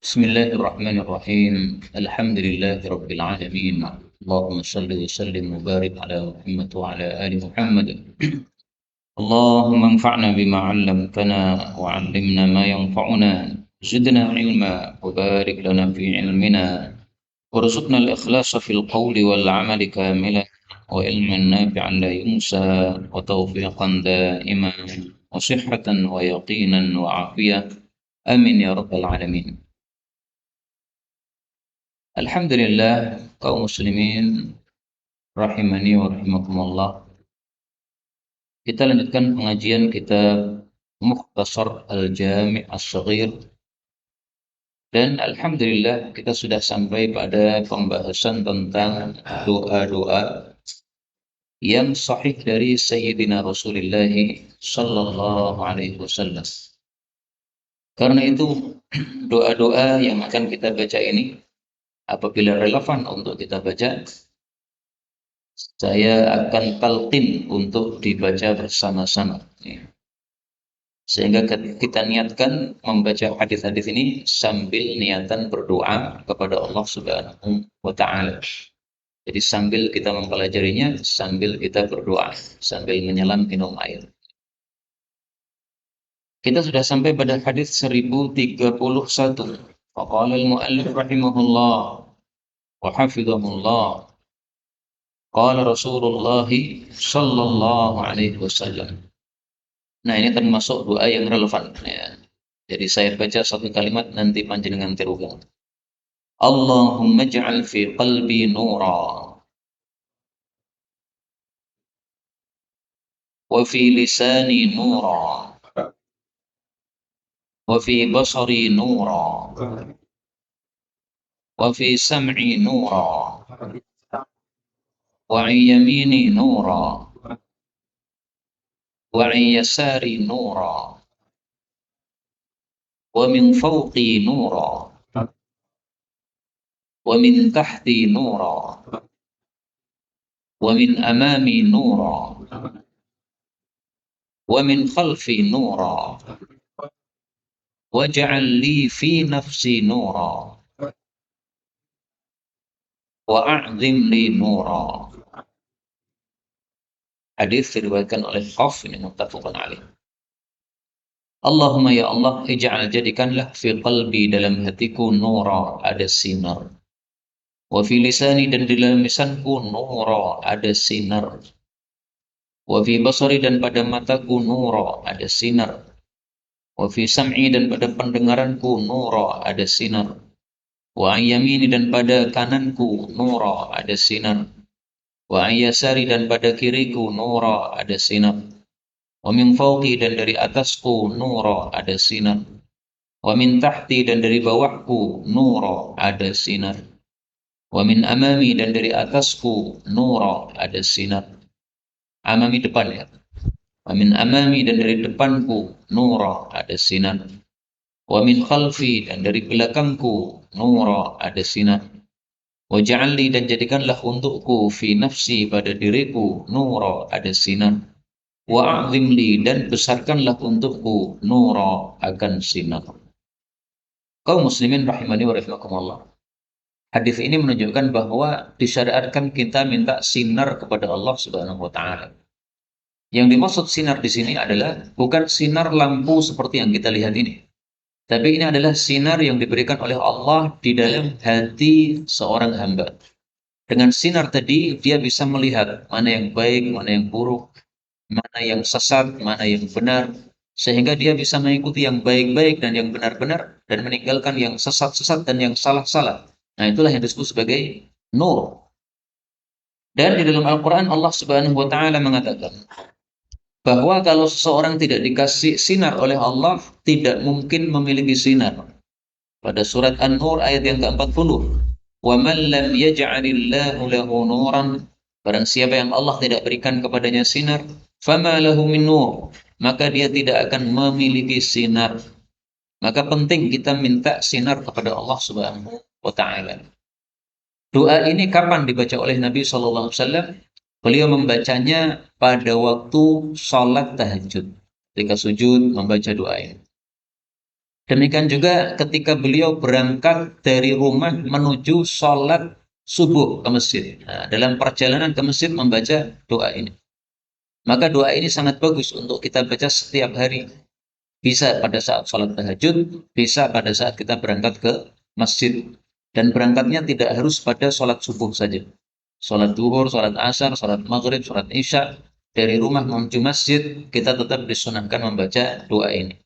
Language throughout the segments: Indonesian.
Bismillahirrahmanirrahim. Alhamdulillahi rabbil alamin. Allahumma shalli wa sallim wa barik ala Muhammad wa ala ali Muhammad. Allahumma anfa'na bima 'allamtana wa 'allimna ma yanfa'una. Zidna 'ilma wa barik lana fi 'ilmina. Warzuqna al-ikhlasa fil qawli wal 'amali kamilan wa ilman nafi'an la yunsa wa tawfiqan da'iman wa sihhatan wa yaqinan wa 'afiyah. Amin ya rabbal alamin. Alhamdulillah, kaum muslimin rahimani wa rahimakumullah. Kita lanjutkan pengajian kitab Mukhtasar Al-Jami' As-Saghir, dan alhamdulillah kita sudah sampai pada pembahasan tentang doa-doa yang sahih dari Sayyidina Rasulullah sallallahu alaihi wasallam. Karena itu doa-doa yang akan kita baca ini apabila relevan untuk kita baca, saya akan talqin untuk dibaca bersama-sama. Sehingga kita niatkan membaca hadis-hadis ini sambil niatan berdoa kepada Allah Subhanahu wa Ta'ala. Jadi sambil kita mempelajarinya, sambil kita berdoa, sambil menyelam minum air. Kita sudah sampai pada hadis 1031. Faqala al-mu'allif rahimahullah wa hafizahullah. Qala Rasulullah sallallahu alaihi wasallam. Nah, ini termasuk doa yang relevan ya. Jadi saya baca satu kalimat, nanti panjenengan tirukan. Allahumma ij'al fi qalbi nura wa fi lisani nura wa fi basari nura wa fi sam'i nura wa an yamini nura wa an yasari nura wa min fawqi nura wa min tahti nura wa min amami nura wa min khalfi nura waj'al li fi nafsi nura wa a'zim li nura. Hadis diriwayatkan oleh Khaf, ini muttafaqun alaih. Allahumma ya Allah, ij'al jadikanlah fi qalbi, dalam hatiku, nura, ada sinar. Wa fi lisani, dan di dalam lisanku, nura, ada sinar. Wa fi basari, dan pada mataku, nura, ada sinar. Wa fi sam'i, dan pada pendengaranku, nura, ada sinar. Wa an yamini, dan pada kananku, nura, ada sinar. Wa an yasari, dan pada kiriku, nura, ada sinar. Wa min fawqi, dan dari atasku, nura, ada sinar. Wa min tahti, dan dari bawahku, nura, ada sinar. Wa min amami, dan dari atasku, nura, ada sinar. Amami, depan ya. Wa min amami, dan dari depanku, nura, ada sinar. Wa min khalfi, dan dari belakangku, nura, ada sinar. Waj'alni, dan jadikanlah untukku, fi nafsi, pada diriku, nura, ada sinar. Wa a'zimli, dan besarkanlah untukku, nura, akan sinar. Kaum muslimin rahimani wa rahimakumullah. Hadis ini menunjukkan bahwa disyariatkan kita minta sinar kepada Allah Subhanahu wa Ta'ala. Yang dimaksud sinar di sini adalah bukan sinar lampu seperti yang kita lihat ini, tapi ini adalah sinar yang diberikan oleh Allah di dalam hati seorang hamba. Dengan sinar tadi, dia bisa melihat mana yang baik, mana yang buruk, mana yang sesat, mana yang benar, sehingga dia bisa mengikuti yang baik-baik dan yang benar-benar, dan meninggalkan yang sesat-sesat dan yang salah-salah. Nah, itulah yang disebut sebagai nur. Dan di dalam Al-Quran Allah Subhanahu wa Ta'ala mengatakan bahwa kalau seseorang tidak dikasih sinar oleh Allah, tidak mungkin memiliki sinar. Pada surat An-Nur ayat yang ke-40, wa man lam yaj'alillahu lahu nuran, barang siapa yang Allah tidak berikan kepadanya sinar, fama lahu min nur, maka dia tidak akan memiliki sinar. Maka penting kita minta sinar kepada Allah Subhanahu wa Ta'ala. Doa ini kapan dibaca oleh Nabi sallallahu alaihi wasallam? Beliau membacanya pada waktu sholat tahajud. Ketika sujud membaca doa ini. Demikian juga ketika beliau berangkat dari rumah menuju sholat subuh ke masjid. Nah, dalam perjalanan ke masjid membaca doa ini. Maka doa ini sangat bagus untuk kita baca setiap hari. Bisa pada saat sholat tahajud, bisa pada saat kita berangkat ke masjid. Dan berangkatnya tidak harus pada sholat subuh saja. Sholat duhur, sholat asar, sholat maghrib, sholat isya. Dari rumah menuju masjid, kita tetap disunahkan membaca doa ini.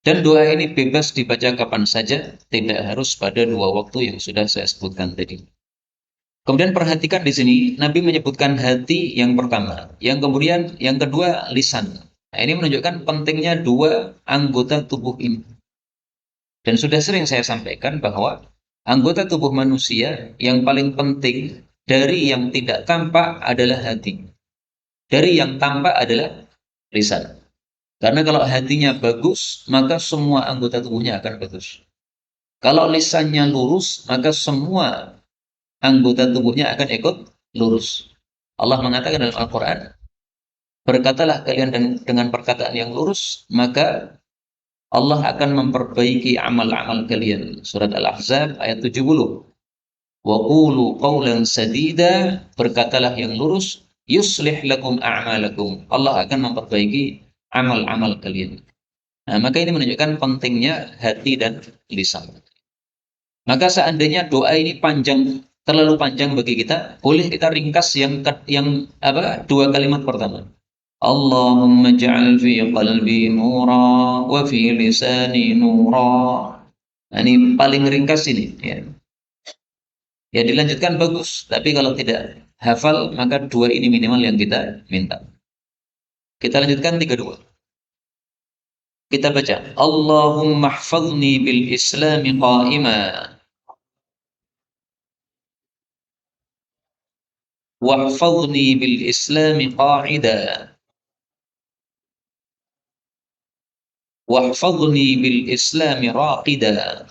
Dan doa ini bebas dibaca kapan saja, tidak harus pada dua waktu yang sudah saya sebutkan tadi. Kemudian perhatikan di sini, Nabi menyebutkan hati yang pertama, yang kemudian yang kedua lisan. Nah, ini menunjukkan pentingnya dua anggota tubuh ini. Dan sudah sering saya sampaikan bahwa anggota tubuh manusia yang paling penting dari yang tidak tampak adalah hati. Dari yang tampak adalah lisan. Karena kalau hatinya bagus, maka semua anggota tubuhnya akan bagus. Kalau lisannya lurus, maka semua anggota tubuhnya akan ikut lurus. Allah mengatakan dalam Al-Quran, berkatalah kalian dengan perkataan yang lurus, maka Allah akan memperbaiki amal-amal kalian. Surat Al-Ahzab ayat 70. Wa qulu qawlan sadida, berkatalah yang lurus, yuslih lakum a'malakum. Allah akan memperbaiki amal-amal kalian. Nah, maka ini menunjukkan pentingnya hati dan lisan. Maka seandainya doa ini terlalu panjang bagi kita, boleh kita ringkas dua kalimat pertama. Allahumma ja'al fi qalbi nura wa fi lisani nura. Nah, ini paling ringkas ini. Ya. Ya dilanjutkan bagus, tapi kalau tidak hafal, maka dua ini minimal yang kita minta. Kita lanjutkan 32. Kita baca. Allahumma hfazni bil islami qa'ima. واحفظني بالإسلام قاعدا واحفظني بالإسلام راقدا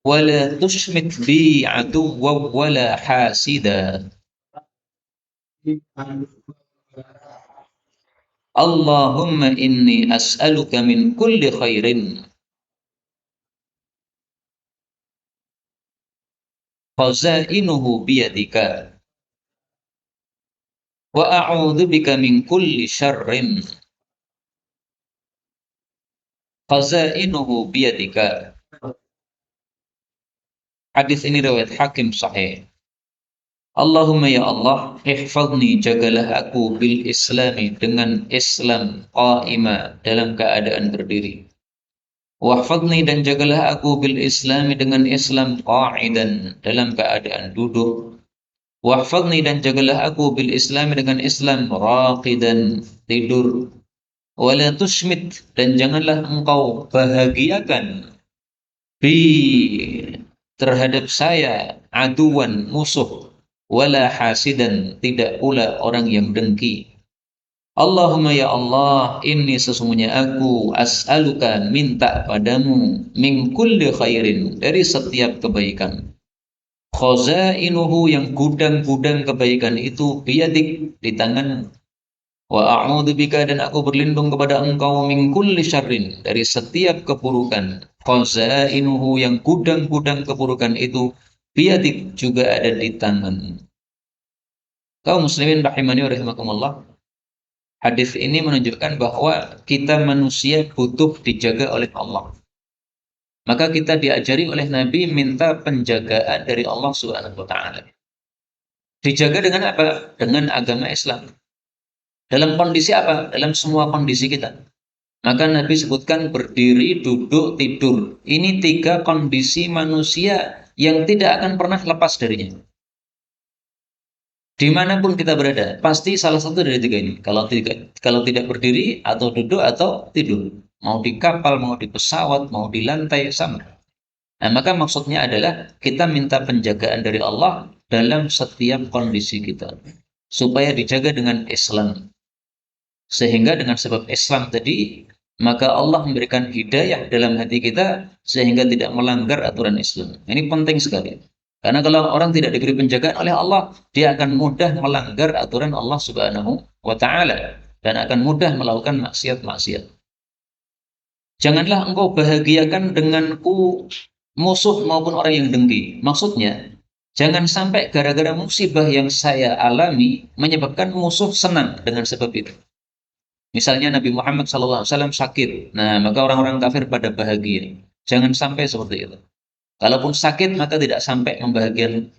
ولا تشمت بي عدوا ولا حاسدا اللهم إني أسألك من كل خير خزائنه بيدك وأعوذ بك من كل شر خزائنه بيدك. Hadis ini riwayat Hakim sahih. Allahumma ya Allah, ihfazni, jagalah aku bil islami, dengan Islam, qa'ima, dalam keadaan berdiri. Wahfadni, dan jagalah aku bil islami, dengan Islam, qa'idan, dalam keadaan duduk. Wahfadni, dan jagalah aku bil islami, dengan Islam, raqidan, tidur. Wala tushmit, dan janganlah engkau bahagiakan bi, terhadap saya, aduan, musuh, wala hasidan, tidak pula orang yang dengki. Allahumma ya Allah, ini sesungguhnya aku as'aluka, minta padamu, min kulli khairin, dari setiap kebaikan. Khazainuhu, yang gudang-gudang kebaikan itu, biyadik, di tangan. Wa a'udzubika, dan aku berlindung kepada engkau, min kulli syarrin, dari setiap keburukan. Khazainuhu, yang gudang-gudang keburukan itu, biyadik, juga ada di tangan. Kaum muslimin rahimani wa rahimakumullah. Hadis ini menunjukkan bahwa kita manusia butuh dijaga oleh Allah. Maka kita diajari oleh Nabi minta penjagaan dari Allah Subhanahu wa taala. Dijaga dengan apa? Dengan agama Islam. Dalam kondisi apa? Dalam semua kondisi kita. Maka Nabi sebutkan berdiri, duduk, tidur. Ini 3 kondisi manusia yang tidak akan pernah lepas darinya. Dimanapun kita berada, pasti salah satu dari 3 ini. Kalau tidak berdiri, atau duduk, atau tidur. Mau di kapal, mau di pesawat, mau di lantai, sama. Nah, maka maksudnya adalah kita minta penjagaan dari Allah dalam setiap kondisi kita. Supaya dijaga dengan Islam. Sehingga dengan sebab Islam tadi, maka Allah memberikan hidayah dalam hati kita, sehingga tidak melanggar aturan Islam. Ini penting sekali. Karena kalau orang tidak diberi penjagaan oleh Allah, dia akan mudah melanggar aturan Allah Subhanahu wa taala dan akan mudah melakukan maksiat-maksiat. Janganlah engkau bahagiakan denganku musuh maupun orang yang dengki. Maksudnya, jangan sampai gara-gara musibah yang saya alami menyebabkan musuh senang dengan sebab itu. Misalnya Nabi Muhammad SAW sakit, nah maka orang-orang kafir pada bahagia. Jangan sampai seperti itu. Kalaupun sakit maka tidak sampai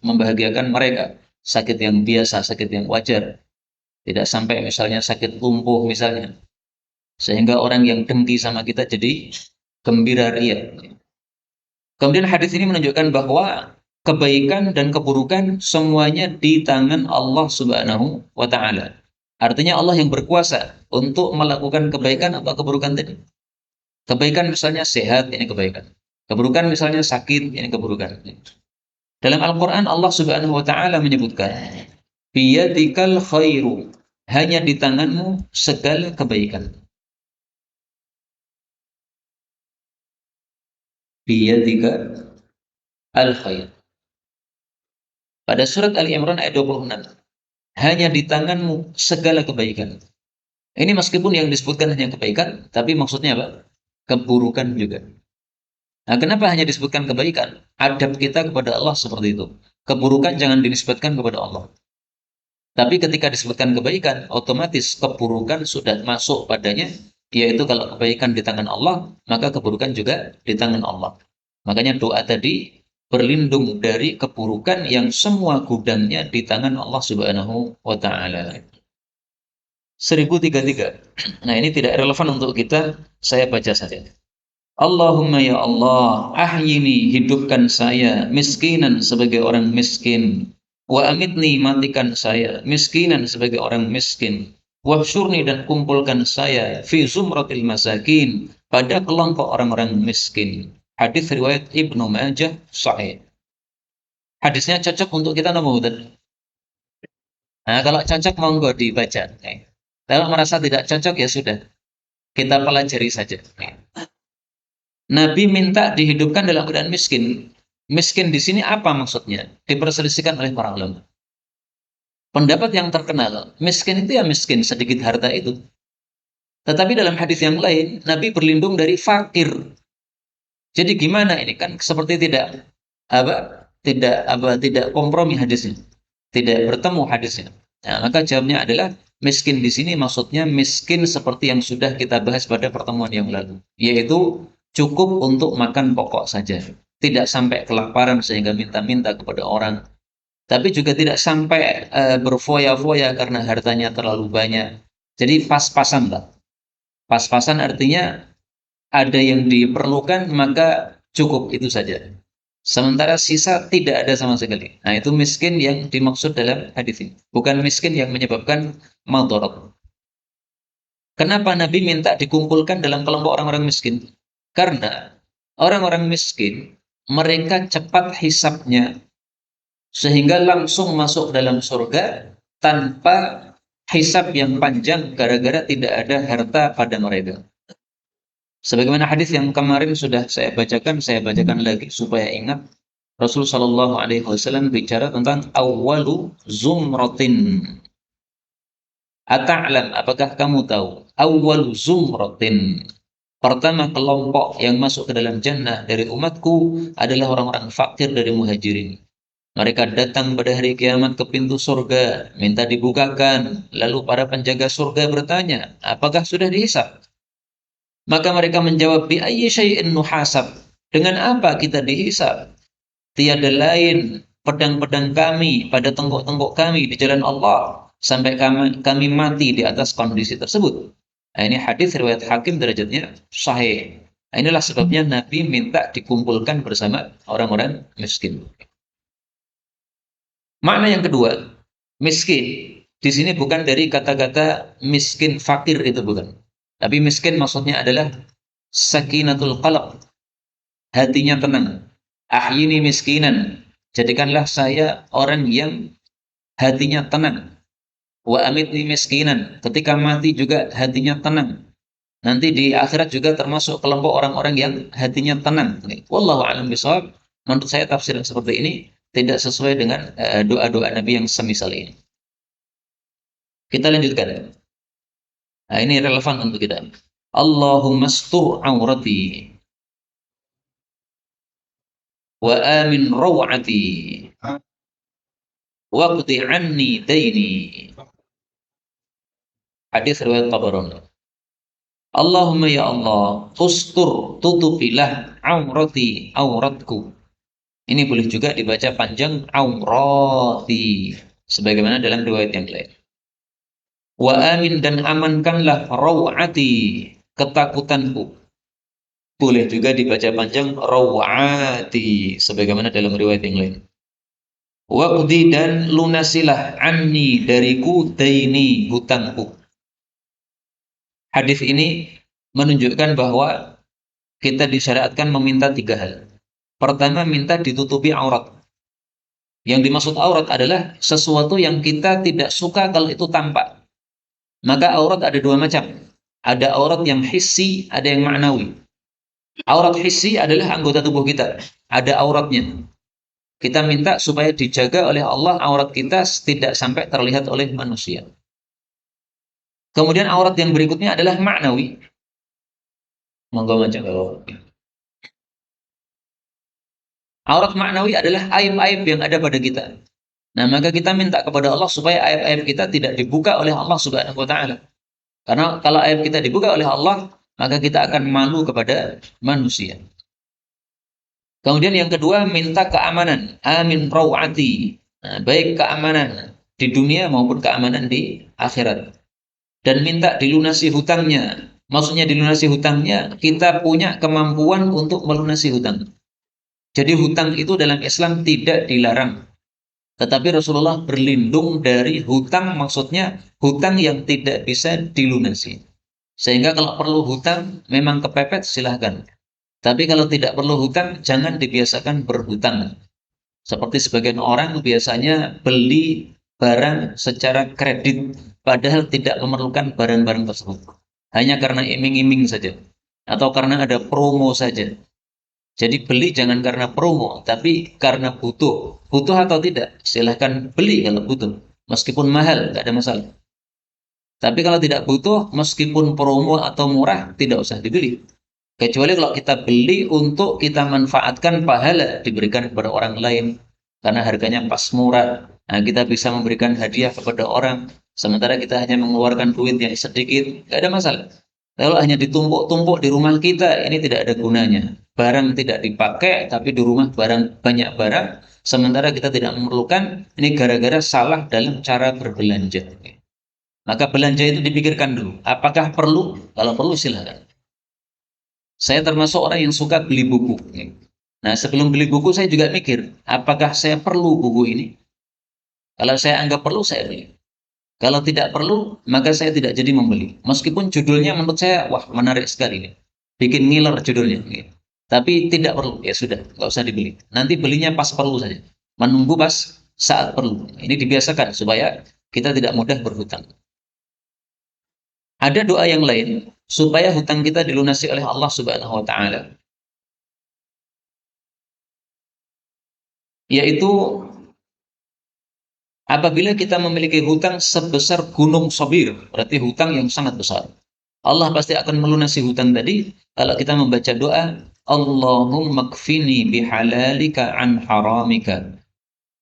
membahagiakan mereka. Sakit yang biasa, sakit yang wajar. Tidak sampai misalnya sakit lumpuh misalnya. Sehingga orang yang dengki sama kita jadi gembira ria. Kemudian hadis ini menunjukkan bahwa kebaikan dan keburukan semuanya di tangan Allah Subhanahu wa taala. Artinya Allah yang berkuasa untuk melakukan kebaikan atau keburukan tadi. Kebaikan misalnya sehat, ini kebaikan. Keburukan misalnya sakit, ini keburukan. Dalam Al-Quran Allah Subhanahu wa taala menyebutkan, biyadikal khairu, hanya di tanganmu segala kebaikan. Biyadika al khair. Pada surat Ali Imran ayat 26, hanya di tanganmu segala kebaikan. Ini meskipun yang disebutkan hanya kebaikan, tapi maksudnya apa? Keburukan juga. Nah, kenapa hanya disebutkan kebaikan? Adab kita kepada Allah seperti itu. Keburukan jangan dinisbatkan kepada Allah. Tapi ketika disebutkan kebaikan, otomatis keburukan sudah masuk padanya, yaitu kalau kebaikan di tangan Allah, maka keburukan juga di tangan Allah. Makanya doa tadi berlindung dari keburukan yang semua gudangnya di tangan Allah Subhanahu wa taala. 1033. Nah, ini tidak relevan untuk kita, saya baca saja. Allahumma ya Allah, ahyini, hidupkan saya, miskinan sebagai orang miskin. Wa amitni, matikan saya, miskinan sebagai orang miskin. Wahsyurni, dan kumpulkan saya, fi zumratil masakin, pada kelompok orang-orang miskin. Hadis riwayat Ibnu Majah sahih. Hadisnya cocok untuk kita nomor. Nah, kalau cocok monggo dibaca. Kalau merasa tidak cocok ya sudah, kita pelajari saja. Nabi minta dihidupkan dalam keadaan miskin. Miskin di sini apa maksudnya? Diperselisihkan oleh para ulama. Pendapat yang terkenal, miskin itu ya miskin sedikit harta itu. Tetapi dalam hadis yang lain, Nabi berlindung dari fakir. Jadi gimana ini kan seperti tidak kompromi hadisnya. Tidak bertemu hadisnya. Nah, maka jawabnya adalah miskin di sini maksudnya miskin seperti yang sudah kita bahas pada pertemuan yang lalu, yaitu cukup untuk makan pokok saja. Tidak sampai kelaparan sehingga minta-minta kepada orang. Tapi juga tidak sampai berfoya-foya karena hartanya terlalu banyak. Jadi pas-pasan lah. Pas-pasan artinya ada yang diperlukan maka cukup itu saja. Sementara sisa tidak ada sama sekali. Nah, itu miskin yang dimaksud dalam hadis ini. Bukan miskin yang menyebabkan madarat. Kenapa Nabi minta dikumpulkan dalam kelompok orang-orang miskin? Karena orang-orang miskin, mereka cepat hisapnya, sehingga langsung masuk dalam surga tanpa hisap yang panjang gara-gara tidak ada harta pada mereka. Sebagaimana hadis yang kemarin sudah saya bacakan lagi supaya ingat. Rasul Shallallahu Alaihi Wasallam bicara tentang awalu zumratin. Ata'lam, apakah kamu tahu? Awalu zumratin. Pertama kelompok yang masuk ke dalam jannah dari umatku adalah orang-orang fakir dari muhajirin. Mereka datang pada hari kiamat ke pintu surga, minta dibukakan. Lalu para penjaga surga bertanya, apakah sudah dihisab? Maka mereka menjawab, bi ayyi syai'in nuhasab? Dengan apa kita dihisab? Tiada lain pedang-pedang kami pada tengkuk-tengkuk kami di jalan Allah sampai kami mati di atas kondisi tersebut. Nah, ini hadis riwayat Hakim, derajatnya sahih. Nah, inilah sebabnya Nabi minta dikumpulkan bersama orang-orang miskin. Makna yang kedua, miskin di sini bukan dari kata-kata miskin fakir, itu bukan. Tapi miskin maksudnya adalah sakinatul qalb, hatinya tenang. Ahyini miskinan, jadikanlah saya orang yang hatinya tenang. Wa amitni miskinan, ketika mati juga hatinya tenang. Nanti di akhirat juga termasuk kelompok orang-orang yang hatinya tenang. Wallahu a'lam bishawab. Menurut saya tafsiran seperti ini tidak sesuai dengan doa-doa Nabi yang semisal ini. Kita lanjutkan. Nah, ini relevan untuk kita. Allahumma astur aurati wa amin rawati waqdi anni daini. Hadis riwayat Tabarani. Allahumma ya Allah, ustur, tutupilah aurati, auratku. Ini boleh juga dibaca panjang aurati, sebagaimana dalam riwayat yang lain. Wa amin, dan amankanlah rawati, ketakutanku. Boleh juga dibaca panjang rawati, sebagaimana dalam riwayat yang lain. Waqdi, dan lunasilah anni, dariku, daini, hutangku. Hadis ini menunjukkan bahwa kita disyariatkan meminta tiga hal. Pertama, minta ditutupi aurat. Yang dimaksud aurat adalah sesuatu yang kita tidak suka kalau itu tampak. Maka aurat ada dua macam. Ada aurat yang hissi, ada yang ma'nawi. Aurat hissi adalah anggota tubuh kita. Ada auratnya. Kita minta supaya dijaga oleh Allah aurat kita tidak sampai terlihat oleh manusia. Kemudian aurat yang berikutnya adalah ma'nawi. Monggo macam kalau aurat ma'nawi adalah aib-aib yang ada pada kita. Nah, maka kita minta kepada Allah supaya aib-aib kita tidak dibuka oleh Allah Subhanahu wa taala. Karena kalau aib kita dibuka oleh Allah, maka kita akan malu kepada manusia. Kemudian yang kedua, minta keamanan. Amin rawati. Nah, baik keamanan di dunia maupun keamanan di akhirat. Dan minta dilunasi hutangnya. Maksudnya dilunasi hutangnya, kita punya kemampuan untuk melunasi hutang. Jadi hutang itu dalam Islam tidak dilarang. Tetapi Rasulullah berlindung dari hutang, maksudnya hutang yang tidak bisa dilunasi. Sehingga kalau perlu hutang, memang kepepet silahkan. Tapi kalau tidak perlu hutang, jangan dibiasakan berhutang. Seperti sebagian orang biasanya beli barang secara kredit, padahal tidak memerlukan barang-barang tersebut. Hanya karena iming-iming saja. Atau karena ada promo saja. Jadi beli jangan karena promo, tapi karena butuh. Butuh atau tidak, silahkan beli kalau butuh. Meskipun mahal, tidak ada masalah. Tapi kalau tidak butuh, meskipun promo atau murah, tidak usah dibeli. Kecuali kalau kita beli untuk kita manfaatkan pahala, diberikan kepada orang lain. Karena harganya pas murah. Nah, kita bisa memberikan hadiah kepada orang. Sementara kita hanya mengeluarkan duit yang sedikit, tidak ada masalah. Kalau hanya ditumpuk-tumpuk di rumah kita, ini tidak ada gunanya. Barang tidak dipakai, tapi di rumah banyak barang, sementara kita tidak memerlukan, ini gara-gara salah dalam cara berbelanja. Maka belanja itu dipikirkan dulu. Apakah perlu? Kalau perlu silahkan. Saya termasuk orang yang suka beli buku. Nah, sebelum beli buku, saya juga mikir, apakah saya perlu buku ini? Kalau saya anggap perlu, saya beli. Kalau tidak perlu, maka saya tidak jadi membeli. Meskipun judulnya menurut saya, wah menarik sekali nih. Bikin ngiler judulnya. Tapi tidak perlu, ya sudah, nggak usah dibeli. Nanti belinya pas perlu saja. Menunggu pas saat perlu. Ini dibiasakan supaya kita tidak mudah berhutang. Ada doa yang lain supaya hutang kita dilunasi oleh Allah Subhanahu wa taala. Yaitu apabila kita memiliki hutang sebesar gunung Sabir, berarti hutang yang sangat besar. Allah pasti akan melunasi hutang tadi kalau kita membaca doa, Allahumma kfini bihalalika an haramika.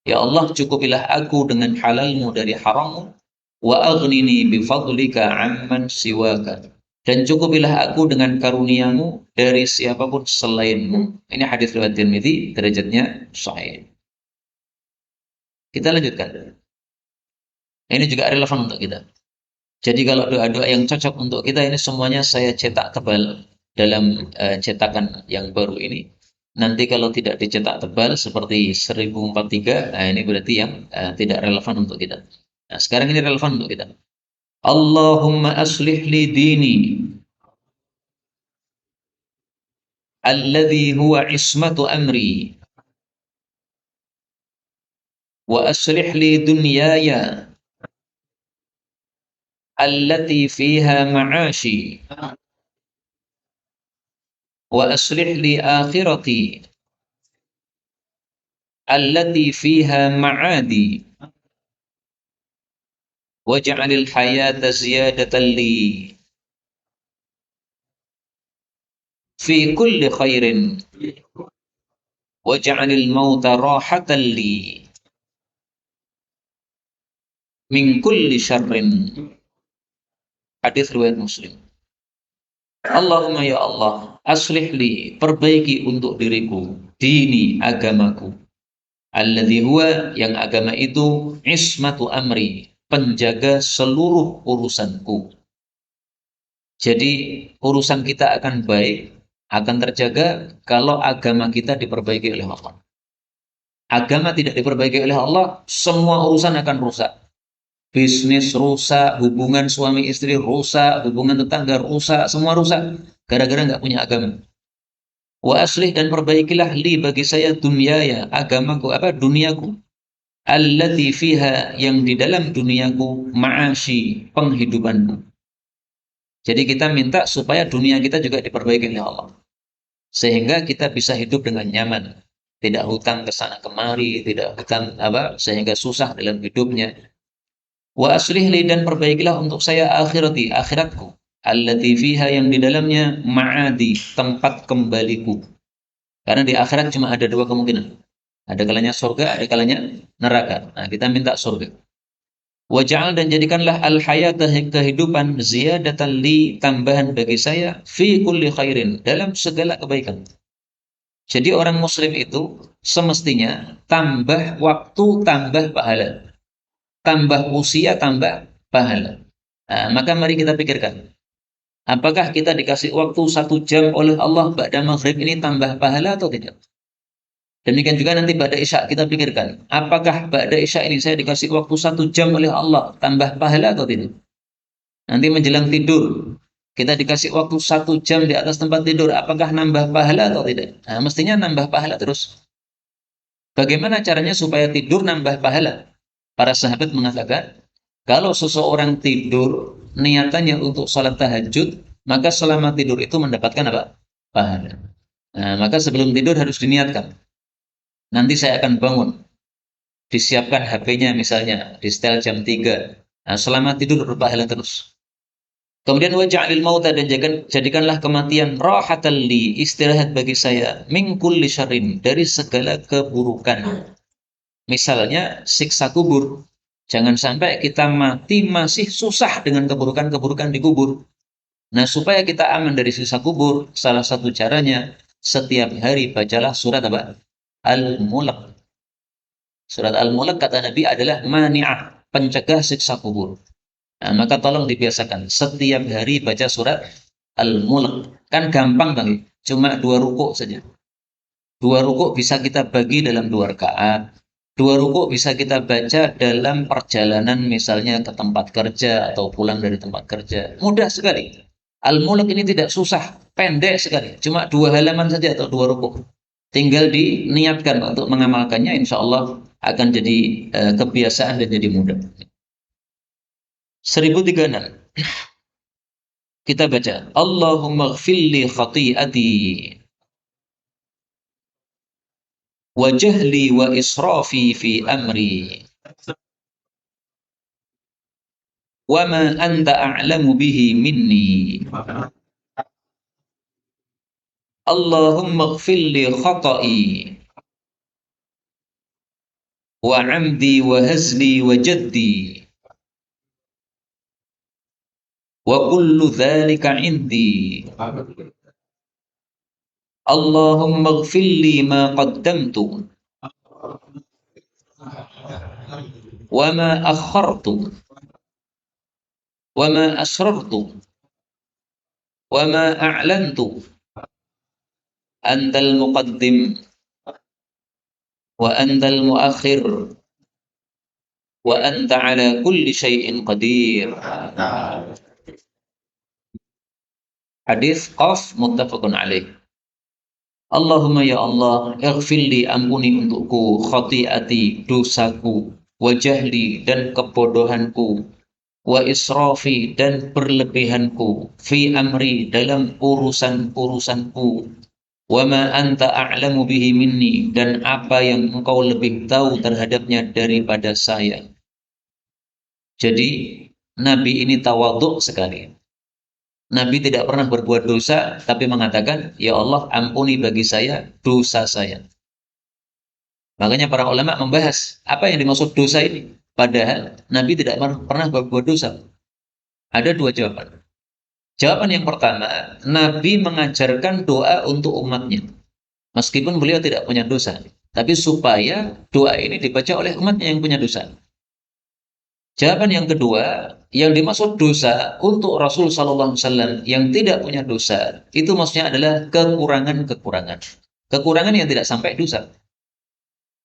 Ya Allah, cukupilah aku dengan halalmu dari harammu, wa aghnini bifadlika amman siwaka. Dan cukupilah aku dengan karuniamu dari siapapun selainmu. Ini hadis riwayat Tirmidzi, derajatnya sahih. Kita lanjutkan. Ini juga relevan untuk kita. Jadi kalau doa-doa yang cocok untuk kita ini semuanya saya cetak tebal dalam cetakan yang baru ini. Nanti kalau tidak dicetak tebal seperti 1043, nah ini berarti yang tidak relevan untuk kita. Nah, sekarang ini relevan untuk kita. Allahumma aslih li dini alladhi huwa ismatu amri wa aslih li dunyaya allati fiha ma'ashi wa aslih li akhirati allati fiha ma'adi waj'alil hayata ziyadatan li fi kulli khairin waj'alil mauta rahatan li min kulli syarrin. Hadis riwayat Muslim. Allahumma ya Allah, aslih li, perbaiki untuk diriku, dini, agamaku. Alladzi huwa, yang agama itu, ismatu amri, penjaga seluruh urusanku. Jadi urusan kita akan baik, akan terjaga kalau agama kita diperbaiki oleh Allah. Agama tidak diperbaiki oleh Allah, semua urusan akan rusak. Bisnis rusak, hubungan suami istri rusak, hubungan tetangga rusak, semua rusak gara-gara nggak punya agama. Wa aslih, dan perbaikilah li, bagi saya, dunyaya, agamaku, duniaku, allati fiha, yang di dalam duniaku, ma'ashi, penghidupanku. Jadi kita minta supaya dunia kita juga diperbaiki oleh Allah, sehingga kita bisa hidup dengan nyaman, tidak hutang ke sana kemari, tidak hutang sehingga susah dalam hidupnya. Wa aslih li, dan perbaikilah untuk saya akhirati, akhiratku, allati fiha, yang di dalamnya, ma'adi, tempat kembaliku. Karena di akhirat cuma ada dua kemungkinan. Ada kalanya surga, ada kalanya neraka. Nah, kita minta surga. Waj'al, dan jadikanlah al-hayata, kehidupan, ziyadatan li, tambahan bagi saya, fi kulli khairin, dalam segala kebaikan. Jadi orang muslim itu semestinya tambah waktu, tambah pahala. Tambah usia, tambah pahala. Nah, maka mari kita pikirkan, apakah kita dikasih waktu 1 jam oleh Allah ba'da maghrib ini tambah pahala atau tidak? Demikian juga nanti ba'da isya, kita pikirkan, apakah ba'da isya ini saya dikasih waktu 1 jam oleh Allah tambah pahala atau tidak? Nanti menjelang tidur, kita dikasih waktu 1 jam di atas tempat tidur, apakah nambah pahala atau tidak? Nah, mestinya nambah pahala terus. Bagaimana caranya supaya tidur nambah pahala? Para sahabat mengatakan, kalau seseorang tidur niatannya untuk sholat tahajud, maka selama tidur itu mendapatkan pahala. Nah, maka sebelum tidur harus diniatkan, nanti saya akan bangun, disiapkan HP-nya misalnya, di setel jam 3. Nah, selama tidur berpahala terus. Kemudian waj'alil mauta, dan jadikanlah kematian rahatan li, istirahat bagi saya, min kulli syarrin, dari segala keburukan. Misalnya siksa kubur. Jangan sampai kita mati masih susah dengan keburukan-keburukan di kubur. Nah, supaya kita aman dari siksa kubur, salah satu caranya, setiap hari bacalah surat Al-Mulk. Surat Al-Mulk, kata Nabi, adalah mani'ah, pencegah siksa kubur. Nah, maka tolong dibiasakan setiap hari baca surat Al-Mulk. Kan gampang Bang, cuma 2 rukuk saja. 2 rukuk bisa kita bagi dalam 2 rakaat. 2 rukuk bisa kita baca dalam perjalanan, misalnya ke tempat kerja atau pulang dari tempat kerja. Mudah sekali. Al-Mulk ini tidak susah, pendek sekali. Cuma 2 halaman saja atau 2 rukuk. Tinggal diniatkan untuk mengamalkannya, insya Allah akan jadi kebiasaan dan jadi mudah. 1036. Kita baca, Allahumma ghfirli khati'ati wa jahli wa israfi fi amri wa ma anta a'lamu bihi minni. Allahumma ghfirli khata'i wa 'amdi wa hazli wa jaddi wa kullu dhalika 'indi. Allahumma ghfirli ma qaddamtu wa ma akhartu wa ma asrartu wa ma a'lantu, antal muqaddim wa antal muakhir wa anta ala kulli syai'in qadir. Hadis Qaf, muttafaqun alaih. Allahumma ya Allah, ighfirli, ampuni untukku, khati'ati, dosaku, wa jahli, dan kebodohanku, wa israfi, dan berlebihanku, fi amri, dalam urusan-urusanku, wa ma anta a'lamu bihi minni, dan apa yang engkau lebih tahu terhadapnya daripada saya. Jadi Nabi ini tawadhu sekali. Nabi tidak pernah berbuat dosa, tapi mengatakan, "Ya Allah, ampuni bagi saya dosa saya." Makanya para ulama membahas apa yang dimaksud dosa ini. Padahal Nabi tidak pernah berbuat dosa. Ada dua jawaban. Jawaban yang pertama, Nabi mengajarkan doa untuk umatnya. Meskipun beliau tidak punya dosa. Tapi supaya doa ini dibaca oleh umatnya yang punya dosa. Jawaban yang kedua, yang dimaksud dosa untuk Rasul Sallallahu Alaihi Wasallam yang tidak punya dosa, itu maksudnya adalah kekurangan-kekurangan. Kekurangan yang tidak sampai dosa.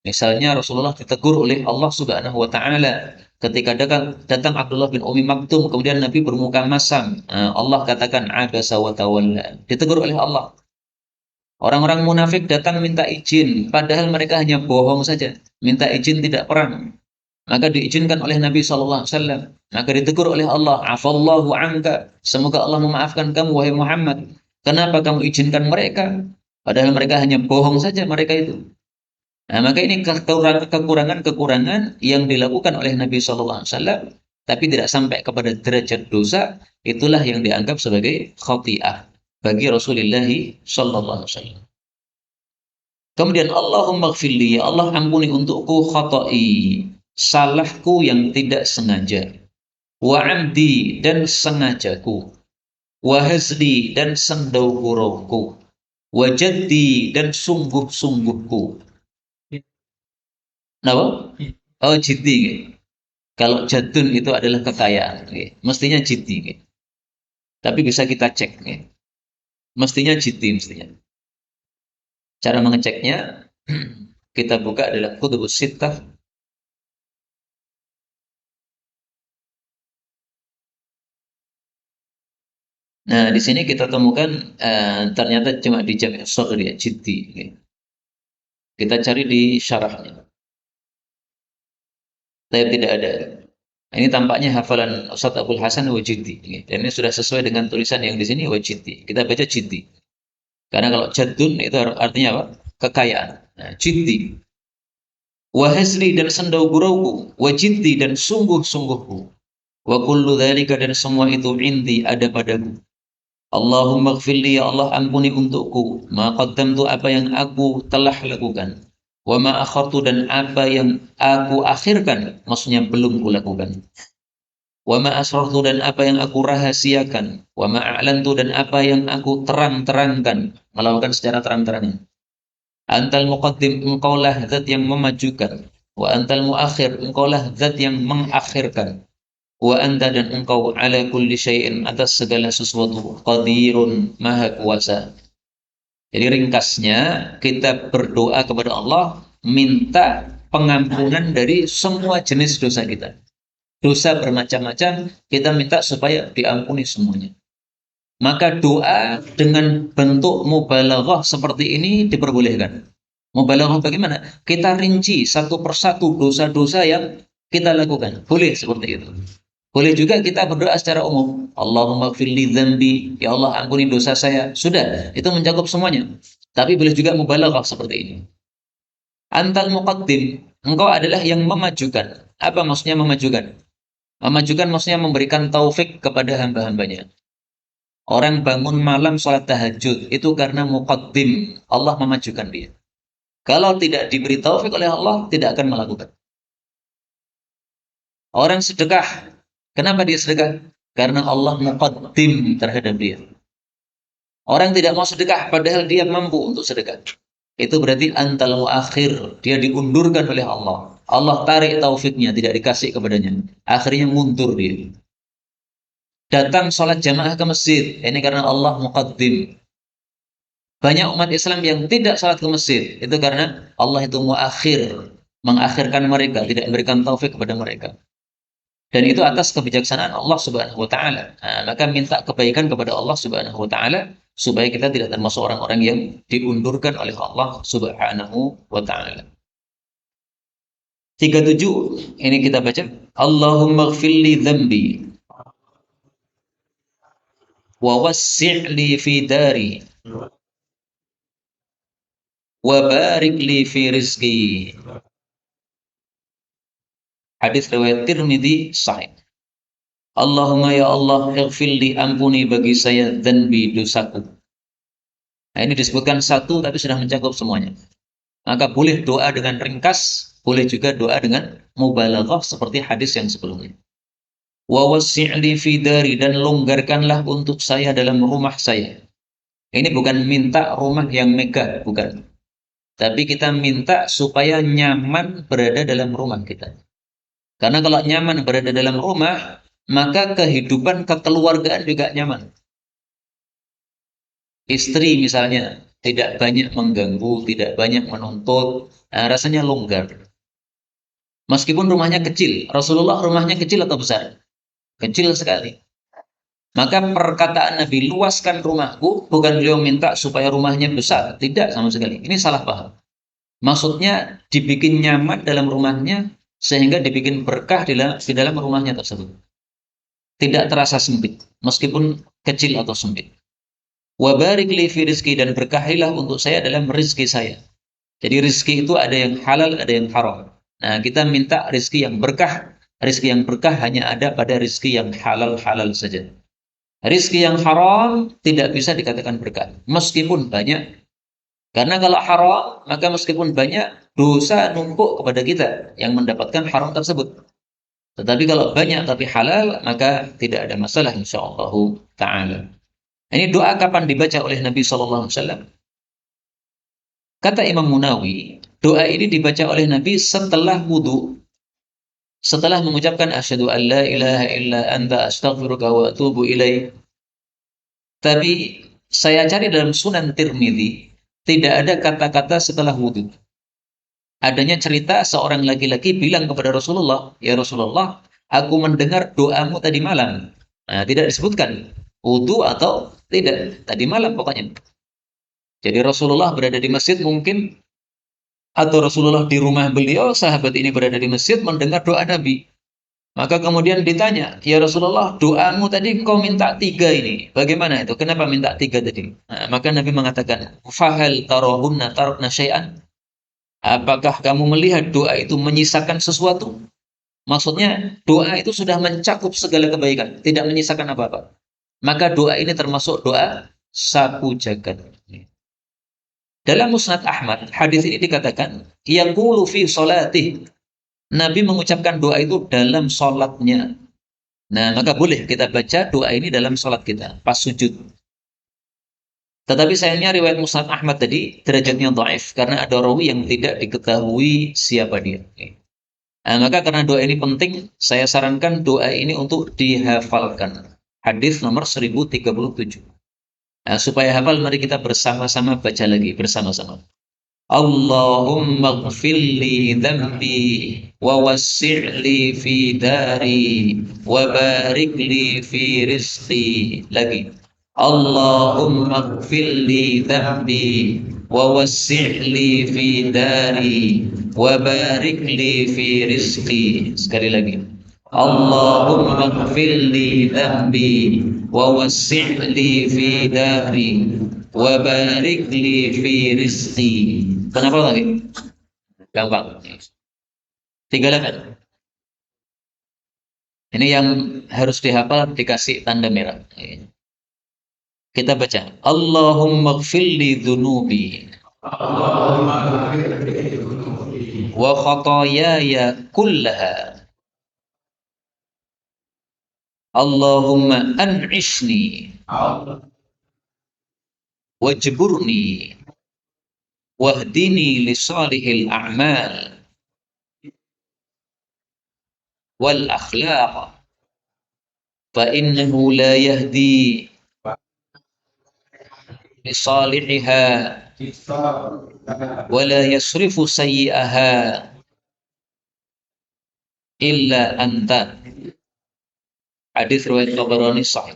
Misalnya Rasulullah ditegur oleh Allah Subhanahu wa taala ketika datang Abdullah bin Umi Maktum, kemudian Nabi bermuka masam. Allah katakan abasa wa tawalla. Ditegur oleh Allah. Orang-orang munafik datang minta izin, padahal mereka hanya bohong saja, minta izin tidak perang. Maka diizinkan oleh Nabi SAW. Maka ditegur oleh Allah, afallahu anka. Semoga Allah memaafkan kamu, wahai Muhammad. Kenapa kamu izinkan mereka? Padahal mereka hanya bohong saja mereka itu. Nah, maka ini kekurangan-kekurangan yang dilakukan oleh Nabi SAW, tapi tidak sampai kepada derajat dosa, itulah yang dianggap sebagai khati'ah bagi Rasulullah SAW. Kemudian Allahumma gfirli, ya Allah ampuni untukku khata'i, salahku yang tidak sengaja, wa amdi dan sengajaku, wa hazli dan sendau-gurauku, wa jaddi dan sungguh-sungguhku. Kenapa? Oh, jiddi. Kalau jadun itu adalah kekayaan, mestinya jiddi. Tapi bisa kita cek. Mestinya jiddi, mestinya. Cara mengeceknya, kita buka dalam Kutubus Sittah. Nah, di sini kita temukan ternyata cuma di Jami' Shaghir ya, jiddi. Kita cari di syarahnya. Tapi tidak ada. Ini tampaknya hafalan Ustaz Abdul Hasan Wajidi. Dan ini sudah sesuai dengan tulisan yang di sini Wajidi. Kita baca jiddi. Karena kalau jadun itu artinya apa? Kekayaan. Nah, jiddi. Wahasli dan sendau gurauku. Wajiddi dan sungguh-sungguhku. Wa kullu dzalika dan semua itu indi ada padaku. Allahumma gfirli ya Allah ampuni untukku. Ma qaddamtu apa yang aku telah lakukan. Wa ma akhartu dan apa yang aku akhirkan. Maksudnya belum kulakukan. Wa ma asrartu dan apa yang aku rahasiakan. Wa ma a'lantu dan apa yang aku terang-terangkan. Melakukan secara terang-terangan. Antal muqaddim, engkaulah zat yang memajukan. Wa antal muakhir, engkaulah zat yang mengakhirkan. Wa anta dan engkau ala kulli syai'in atas segala sesuatu qadirun maha kuasa. Jadi ringkasnya kita berdoa kepada Allah minta pengampunan dari semua jenis dosa kita. Dosa bermacam-macam kita minta supaya diampuni semuanya. Maka doa dengan bentuk mubalaghah seperti ini diperbolehkan. Mubalaghah bagaimana? Kita rinci satu persatu dosa-dosa yang kita lakukan. Boleh seperti itu. Boleh juga kita berdoa secara umum. Allahumma gfirli dzambi, ya Allah ampuni dosa saya. Sudah, itu mencakup semuanya. Tapi boleh juga mubalaghah seperti ini. Antal muqaddim, engkau adalah yang memajukan. Apa maksudnya memajukan? Memajukan maksudnya memberikan taufik kepada hamba-hambanya. Orang bangun malam sholat tahajud itu karena muqaddim. Allah memajukan dia. Kalau tidak diberi taufik oleh Allah, tidak akan melakukan. Orang sedekah. Kenapa dia sedekah? Karena Allah muqaddim terhadap dia. Orang tidak mau sedekah padahal dia mampu untuk sedekah. Itu berarti antal muakhir. Dia diundurkan oleh Allah. Allah tarik taufiknya, tidak dikasih kepadanya. Akhirnya mundur dia. Datang sholat jamaah ke masjid. Ini karena Allah muqaddim. Banyak umat Islam yang tidak sholat ke masjid. Itu karena Allah itu muakhir. Mengakhirkan mereka. Tidak memberikan taufik kepada mereka. Dan itu atas kebijaksanaan Allah Subhanahu wa taala. Nah, maka minta kebaikan kepada Allah Subhanahu wa taala supaya kita tidak termasuk orang-orang yang diundurkan oleh Allah Subhanahu wa taala. 37 ini kita baca. Allahumma ighfirli dzambi wa wassi' fi dari wa barik li fi rizqi. Hadis riwayat Tirmidzi sahih. Allahumma ya Allah, ighfirli, ampuni bagi saya dzanbi, dosaku. Nah, ini disebutkan satu tapi sudah mencakup semuanya. Maka boleh doa dengan ringkas, boleh juga doa dengan mubalaghah seperti hadis yang sebelumnya. Wa wasi'li fi dari, dan longgarkanlah untuk saya dalam rumah saya. Ini bukan minta rumah yang megah, bukan. Tapi kita minta supaya nyaman berada dalam rumah kita. Karena kalau nyaman berada dalam rumah, maka kehidupan kekeluargaan juga nyaman. Istri misalnya tidak banyak mengganggu, tidak banyak menuntut, nah, rasanya longgar. Meskipun rumahnya kecil, Rasulullah rumahnya kecil atau besar? Kecil sekali. Maka perkataan Nabi, luaskan rumahku, bukan beliau minta supaya rumahnya besar. Tidak sama sekali. Ini salah paham. Maksudnya dibikin nyaman dalam rumahnya, sehingga dibikin berkah di dalam rumahnya tersebut. Tidak terasa sempit, meskipun kecil atau sempit. Wa barik li fi rizki, dan berkahilah untuk saya dalam rizki saya. Jadi rizki itu ada yang halal, ada yang haram. Nah, kita minta rizki yang berkah. Rizki yang berkah hanya ada pada rizki yang halal-halal saja. Rizki yang haram tidak bisa dikatakan berkah, meskipun banyak. Karena kalau haram, maka meskipun banyak, dosa numpuk kepada kita yang mendapatkan haram tersebut. Tetapi kalau banyak tapi halal, maka tidak ada masalah insyaallah ta'ala. Ini doa kapan dibaca oleh Nabi SAW? Kata Imam Munawi, doa ini dibaca oleh Nabi setelah wudhu. Setelah mengucapkan asyhadu an la ilaha illa anta astaghfiruka wa atubu ilaik. Tapi saya cari dalam Sunan Tirmidzi, tidak ada kata-kata setelah wudhu. Adanya cerita seorang laki-laki bilang kepada Rasulullah, ya Rasulullah, aku mendengar doamu tadi malam. Nah, tidak disebutkan wudhu atau tidak, tadi malam pokoknya. Jadi Rasulullah berada di masjid mungkin, atau Rasulullah di rumah beliau, sahabat ini berada di masjid mendengar doa Nabi. Maka kemudian ditanya, ya Rasulullah, doamu tadi engkau minta 3 ini. Bagaimana itu? Kenapa minta 3 tadi? Nah, maka Nabi mengatakan, fahal tarahunna tarakna syai'an? Apakah kamu melihat doa itu menyisakan sesuatu? Maksudnya, doa itu sudah mencakup segala kebaikan, tidak menyisakan apa-apa. Maka doa ini termasuk doa sapu jagat. Dalam Musnad Ahmad, hadis ini dikatakan, yaqulu fi salatih. Nabi mengucapkan doa itu dalam sholatnya. Nah, maka boleh kita baca doa ini dalam sholat kita, pas sujud. Tetapi sayangnya riwayat Musnad Ahmad tadi derajatnya dhaif karena ada rawi yang tidak diketahui siapa dia. Nah, maka karena doa ini penting, saya sarankan doa ini untuk dihafalkan. Hadis nomor 1037. Nah, supaya hafal, mari kita bersama-sama baca lagi bersama-sama. Allahumma gfirli dhanbi wa wassi'li fi dari wa barik li fi rizqi. Lagi. Allahumma gfirli dhanbi wa wassi'li fi dari wa barik li fi rizqi. Sekali lagi. Allahumma gfirli dhanbi wa wassi'li fi dari wa barik li fi rizqi. Kenapa lagi? Gampang. Tiga level. Ini yang harus dihafal, dikasih tanda merah. Kita baca. Allahumma gfirli dhunubi wa khatayaya kullaha. Allahumma an'ishni wajburni wahdini li salihil a'mal wal akhlaq fa innahu la yahdi li salihiha wa la yasrifu sayyi'aha illa anta. Hadis riwayat Tabarani sahih.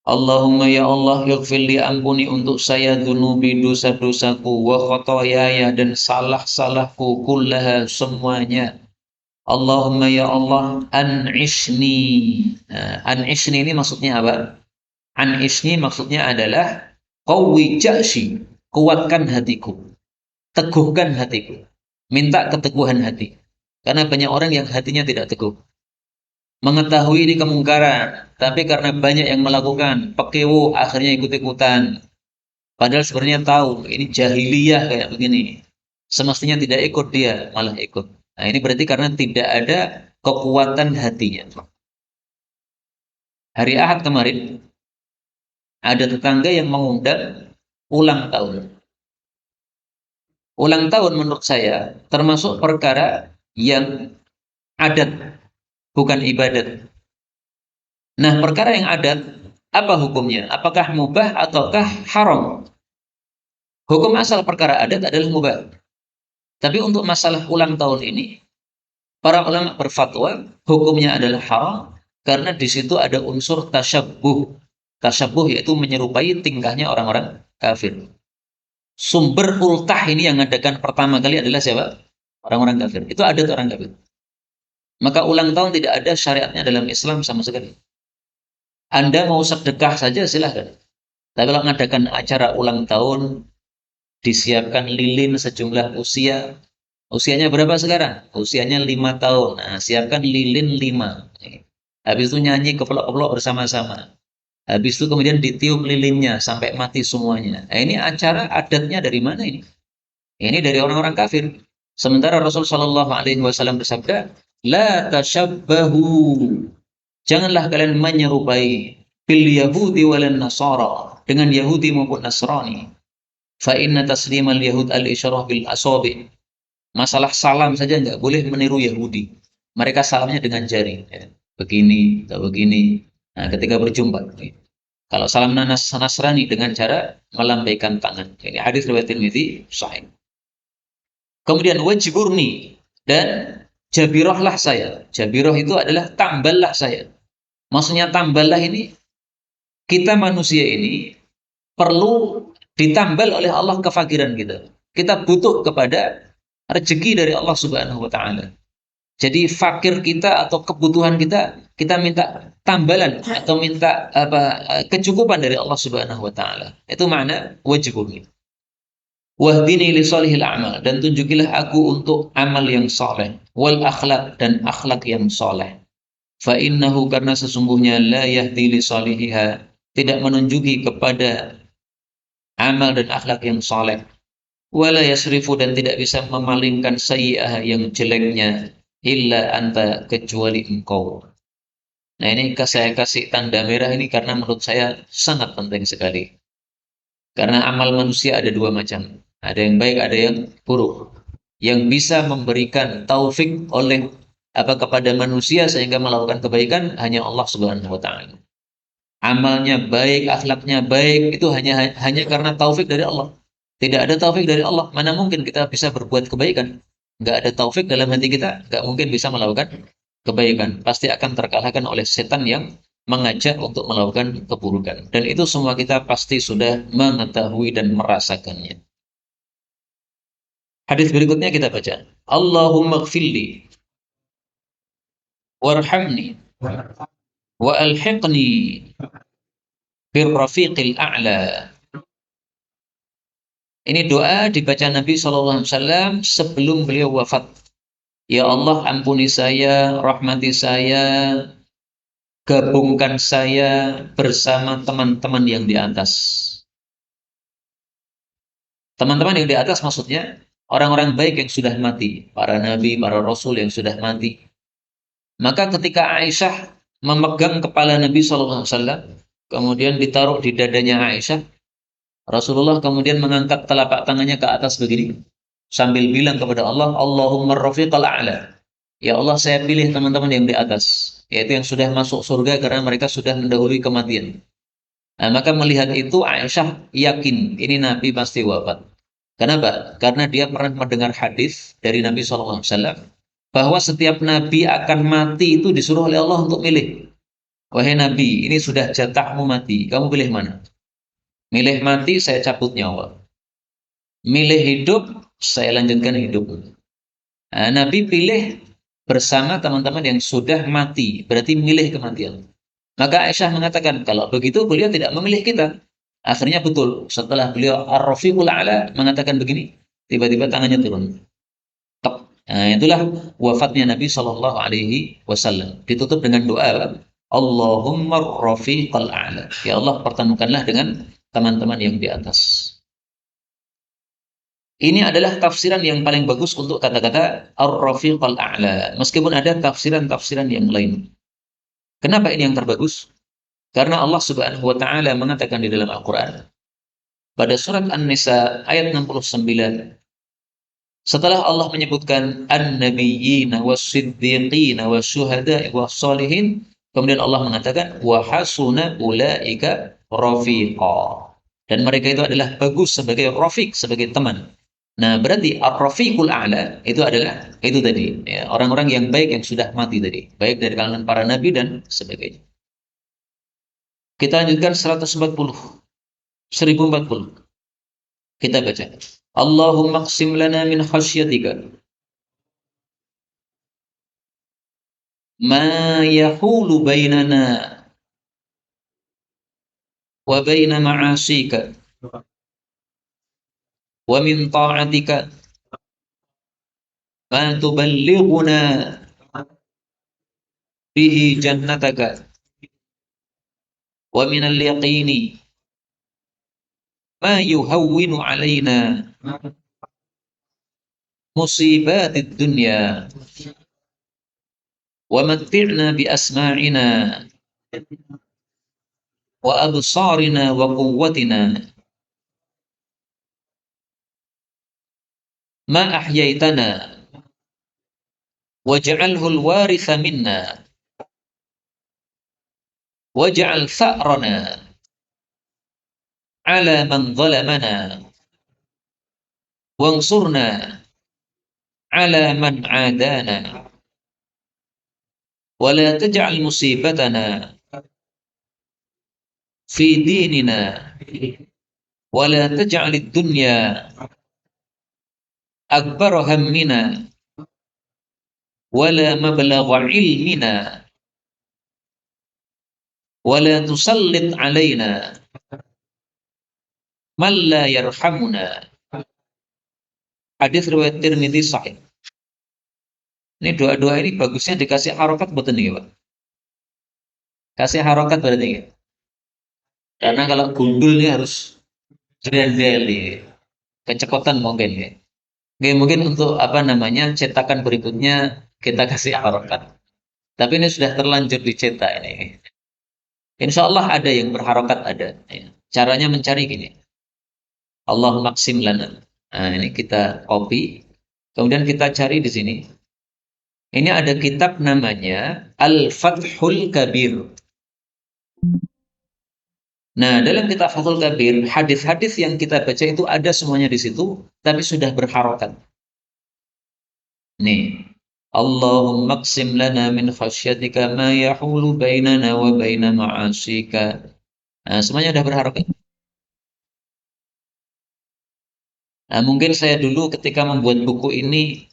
Allahumma ya Allah, yaghfirli, ampuni untuk saya dunubi, dosa-dosaku, wa khotoyaya, dan salah-salahku, kullaha, semuanya. Allahumma ya Allah, an'ishni. Nah, an'ishni ini maksudnya apa? An'ishni maksudnya adalah qawwi ja'shi, kuatkan hatiku, teguhkan hatiku. Minta keteguhan hati. Karena banyak orang yang hatinya tidak teguh. mengetahui ini kemungkaran, tapi karena banyak yang melakukan, pekewo akhirnya ikut-ikutan. Padahal sebenarnya tahu ini jahiliyah kayak begini. Semestinya tidak ikut dia, malah ikut. Nah, ini berarti karena tidak ada kekuatan hatinya. Hari Ahad kemarin ada tetangga yang mengundang ulang tahun. Ulang tahun menurut saya termasuk perkara yang adat, bukan ibadat. Nah, perkara yang adat, apa hukumnya? Apakah mubah ataukah haram? Hukum asal perkara adat adalah mubah. Tapi untuk masalah ulang tahun ini, para ulama berfatwa hukumnya adalah haram karena di situ ada unsur tasyabbuh. Tasyabbuh yaitu menyerupai tingkahnya orang-orang kafir. Sumber ultah ini yang mengadakan pertama kali adalah siapa? Orang-orang kafir. Itu adat orang kafir. Maka ulang tahun tidak ada syariatnya dalam Islam sama sekali. Anda mau sedekah saja silahkan. Tapi kalau mengadakan acara ulang tahun, disiapkan lilin sejumlah usia. Usianya berapa sekarang? Usianya 5 tahun. Nah, siapkan lilin 5. Habis itu nyanyi keplok-keplok bersama-sama. Habis itu kemudian ditiup lilinnya sampai mati semuanya. Nah, ini acara adatnya dari mana ini? Ini dari orang-orang kafir. Sementara Rasul Shallallahu Alaihi Wasallam bersabda, la tashabbahu. Janganlah kalian menyerupai bil Yahudi wal Nasara dengan Yahudi maupun Nasrani. Fa inna taslimal Yahud al isyarah bil asabi. Masalah salam saja nggak boleh meniru Yahudi. Mereka salamnya dengan jari, ya. Begini atau begini. Nah, ketika berjumpa, kalau salam Nasrani dengan cara melambaikan tangan. Ini hadis riwayat Tirmidzi sahih. Kemudian wajburni dan jabirohlah saya. Jabiroh itu adalah tamballah saya. Maksudnya tamballah ini kita manusia ini perlu ditambal oleh Allah kefakiran kita. Kita butuh kepada rezeki dari Allah Subhanahu wa taala. Jadi fakir kita atau kebutuhan kita, kita minta tambalan atau minta kecukupan dari Allah Subhanahu wa taala. Itu makna wajibun. Wahdini li solihil amal dan tunjukilah aku untuk amal yang soleh wal akhlak dan akhlak yang soleh. Fa innahu karena sesungguhnya la yahdi li solihiha tidak menunjuki kepada amal dan akhlak yang soleh. Wala yasrifu dan tidak bisa memalingkan sayyi'ah yang jeleknya illa anta kecuali engkau. Nah, ini saya kasih tanda merah ini karena menurut saya sangat penting sekali. Karena amal manusia ada dua macam. Ada yang baik, ada yang buruk. Yang bisa memberikan taufik oleh kepada manusia sehingga melakukan kebaikan hanya Allah Subhanahu wa taala. Amalnya baik, akhlaknya baik itu hanya karena taufik dari Allah. Tidak ada taufik dari Allah, mana mungkin kita bisa berbuat kebaikan? Nggak ada taufik dalam hati kita, nggak mungkin bisa melakukan kebaikan. Pasti akan terkalahkan oleh setan yang mengajak untuk melakukan keburukan. Dan itu semua kita pasti sudah mengetahui dan merasakannya. Hadis berikutnya kita baca. Allahumma gfirli warhamni wa alhiqni birrafiqil a'la. Ini doa dibaca Nabi SAW sebelum beliau wafat. Ya Allah, ampuni saya, rahmati saya, gabungkan saya bersama teman-teman yang di atas. Teman-teman yang di atas maksudnya orang-orang baik yang sudah mati, para nabi, para rasul yang sudah mati. Maka ketika Aisyah memegang kepala Nabi SAW, kemudian ditaruh di dadanya Aisyah, Rasulullah kemudian mengangkat telapak tangannya ke atas begini, sambil bilang kepada Allah, Allahumma rafiqal a'la. Ya Allah, saya pilih teman-teman yang di atas, yaitu yang sudah masuk surga karena mereka sudah mendahului kematian. Nah, maka melihat itu Aisyah yakin ini Nabi pasti wafat. Kenapa? Karena dia pernah mendengar hadis dari Nabi SAW bahwa setiap Nabi akan mati itu disuruh oleh Allah untuk milih. Wahai Nabi, ini sudah jatahmu mati. Kamu pilih mana? Milih mati, saya cabut nyawa. Milih hidup, saya lanjutkan hidup. Nah, Nabi pilih bersama teman-teman yang sudah mati. Berarti milih kematian. Maka Aisyah mengatakan, kalau begitu beliau tidak memilih kita. Akhirnya betul, setelah beliau Ar-Rafiqul A'la mengatakan begini, tiba-tiba tangannya turun. Tek. Nah, itulah wafatnya Nabi Shallallahu Alaihi Wasallam. Ditutup dengan doa, Allahumma rafiqal a'la. Ya Allah, pertemukanlah dengan teman-teman yang di atas. Ini adalah tafsiran yang paling bagus untuk kata-kata ar-rafiqal a'la. Meskipun ada tafsiran-tafsiran yang lain. Kenapa ini yang terbagus? Karena Allah Subhanahu wa taala mengatakan di dalam Al-Qur'an pada surat An-Nisa ayat 69, setelah Allah menyebutkan an-nabiyyina was-siddiqina wasyuhada'i was-shalihin, kemudian Allah mengatakan wa hasuna ulaika rafiqa. Dan mereka itu adalah bagus sebagai rafiq, sebagai teman. Nah, berarti ar-rafiqul a'la itu adalah itu tadi, ya, orang-orang yang baik yang sudah mati tadi, baik dari kalangan para nabi dan sebagainya. Kita lanjutkan 140, 1040. Kita baca. Allahumma qsim lana min khasyatika ma yahulu bainana wa baina ma'asika wa min ta'atika ma tuballighuna bihi jannataka wa min al-yaqini ma yuhawwinu alaina musibatid dunya wa matti'na bi asma'ina wa absarina wa quwwatina ma ahyaitana waj'alhu al-waritha minna waj'al tha'rana ala man zalamana wansurna ala man adana wa la taj'al musibatana fi dinina wa la taj'al ad-dunya akbar hammina wa la mablagha ilmina wa la tusallit alaina man la yarhamuna. Hadis riwayat Tirmidzi sahih. Ini doa-doa ini bagusnya dikasih harokat betul nih, Pak. Kasih harokat berarti ya. Karena kalau gundul ini harus jendel ya. Kecekotan mungkin ya. Oke, mungkin untuk apa namanya cetakan berikutnya kita kasih harokat. Tapi ini sudah terlanjur dicetak ini. Insya Allah ada yang berharokat ada. Ya. Caranya mencari gini. Allahumma qsim lana. Nah, ini kita copy. Kemudian kita cari di sini. Ini ada kitab namanya Al-Fathul Kabir. Nah, dalam kitab Fathul Kabir, hadis-hadis yang kita baca itu ada semuanya di situ, tapi sudah berharokat. Nih, Allahumma qsim lana min khasyatika ma yahulu bainana wa baina ma'asika. Nah, semuanya sudah berharokat. Nah, mungkin saya dulu ketika membuat buku ini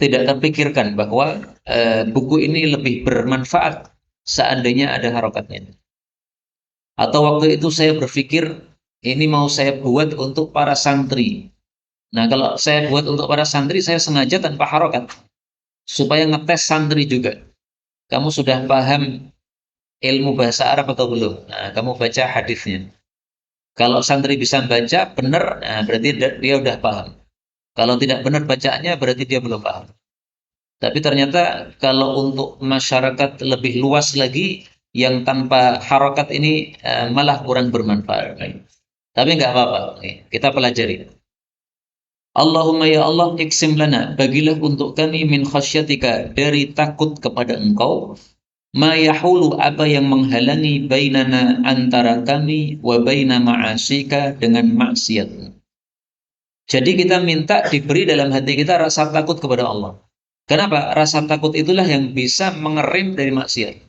tidak terpikirkan bahwa buku ini lebih bermanfaat seandainya ada harokatnya. Atau waktu itu saya berpikir ini mau saya buat untuk para santri. Nah, kalau saya buat untuk para santri, saya sengaja tanpa harokat supaya ngetes santri juga. Kamu sudah paham ilmu bahasa Arab atau belum? Nah, kamu baca hadisnya. Kalau santri bisa baca benar, nah berarti dia udah paham. Kalau tidak benar bacaannya, berarti dia belum paham. Tapi ternyata kalau untuk masyarakat lebih luas lagi, yang tanpa harokat ini malah kurang bermanfaat. Tapi nggak apa-apa, kita pelajari. Allahumma ya Allah, iksim lana, bagilah untuk kami min khasyatika, dari takut kepada engkau, ma yahulu, apa yang menghalangi bainana, antara kami, wa baina ma'asika, dengan maksiat. Jadi kita minta diberi dalam hati kita rasa takut kepada Allah. Kenapa? Rasa takut itulah yang bisa mengerem dari maksiat.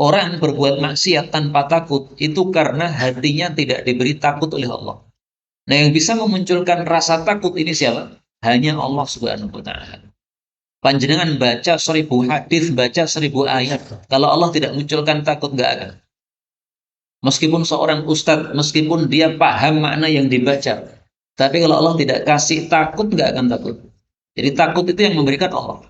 Orang berbuat maksiat tanpa takut itu karena hatinya tidak diberi takut oleh Allah. Nah, yang bisa memunculkan rasa takut ini siapa? Hanya Allah Subhanahu wa taala. Panjenengan baca 1000 hadis, baca 1000 ayat. Kalau Allah tidak munculkan takut, nggak akan. Meskipun seorang ustadz, meskipun dia paham makna yang dibaca, tapi kalau Allah tidak kasih takut, nggak akan takut. Jadi takut itu yang memberikan Allah.